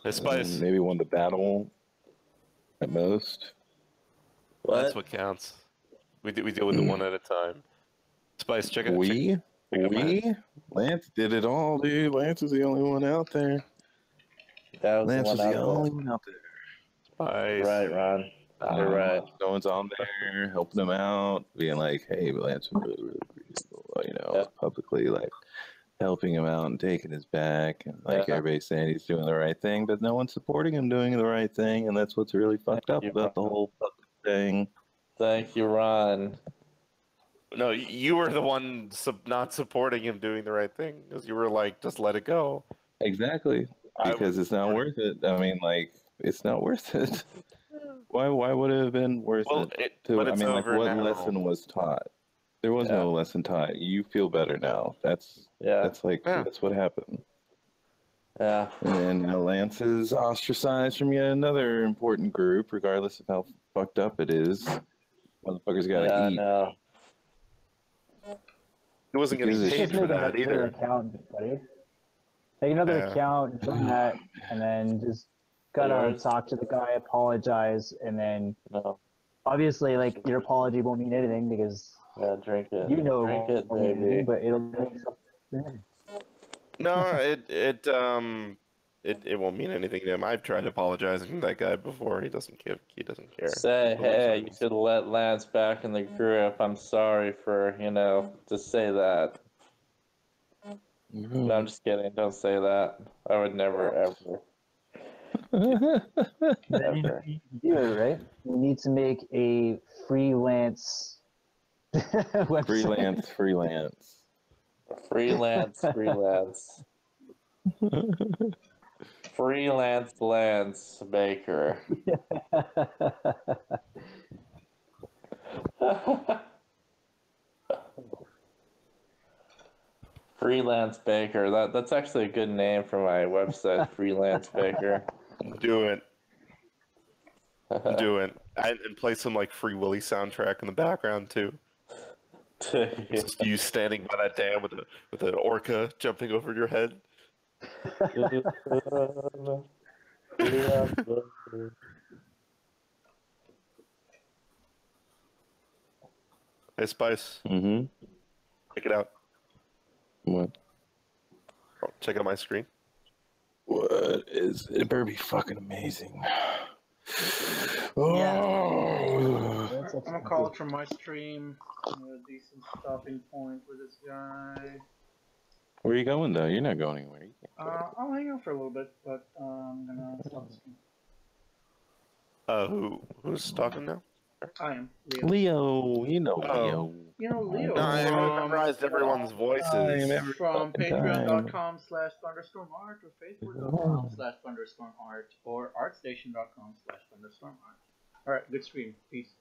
Hey, Spice. Maybe won the battle at most. What? That's what counts. We deal with it one at a time. Spice, check it. We? Lance did it all, dude. Lance is the only one out there. That was Lance the was one the out only there. one out there. Spice. Right, Ron. You're right. No one's on there helping him out, being like, "Hey, Lance, really, publicly like helping him out and taking his back, and like everybody's saying he's doing the right thing, but no one's supporting him doing the right thing, and that's what's really fucked up about the whole fucking thing." Thank you, Ron. No, you were the one not supporting him doing the right thing because you were like, just let it go. Exactly, because it's not worth it. I mean, like, it's not worth it. Why would it have been worth it? But it's like, over what now. lesson was taught? There was no lesson taught. You feel better now. That's what happened. Yeah. And then Lance is ostracized from yet another important group, regardless of how fucked up it is. Motherfuckers gotta eat. No. He wasn't getting paid for that either. Account, buddy. Make another account, join that, and then just gotta talk to the guy, apologize, and then obviously, like, your apology won't mean anything because drink it. You know, drink it, won't mean baby. anything, but it'll make something. No, it won't mean anything to him. I've tried apologizing to that guy before. He doesn't care. Say, hey, you should let Lance back in the group. I'm sorry for, just say that. No, I'm just kidding. Don't say that. I would never, ever. Ever. You do it, right? We need to make a freelance website. Freelance. Freelance Lance Baker. Freelance Baker. That's actually a good name for my website, Freelance Baker. Do it. Do it. And play some like Free Willy soundtrack in the background too. Just you standing by that dam with an orca jumping over your head. Hey Spice. Mm-hmm. Check it out. What? Oh, check out my screen. What is it? Better be fucking amazing. I'm gonna call it from my stream. A decent stopping point for this guy. Where are you going though? You're not going anywhere. You can't go. I'll hang out for a little bit, but I'm gonna stop the stream. Who's talking now? I am Leo. You know Leo. You know Leo. No, I haven't memorized everyone's voices. From patreon.com/thunderstormart or facebook.com/thunderstormart or artstation.com/thunderstormart. Alright, good stream. Peace.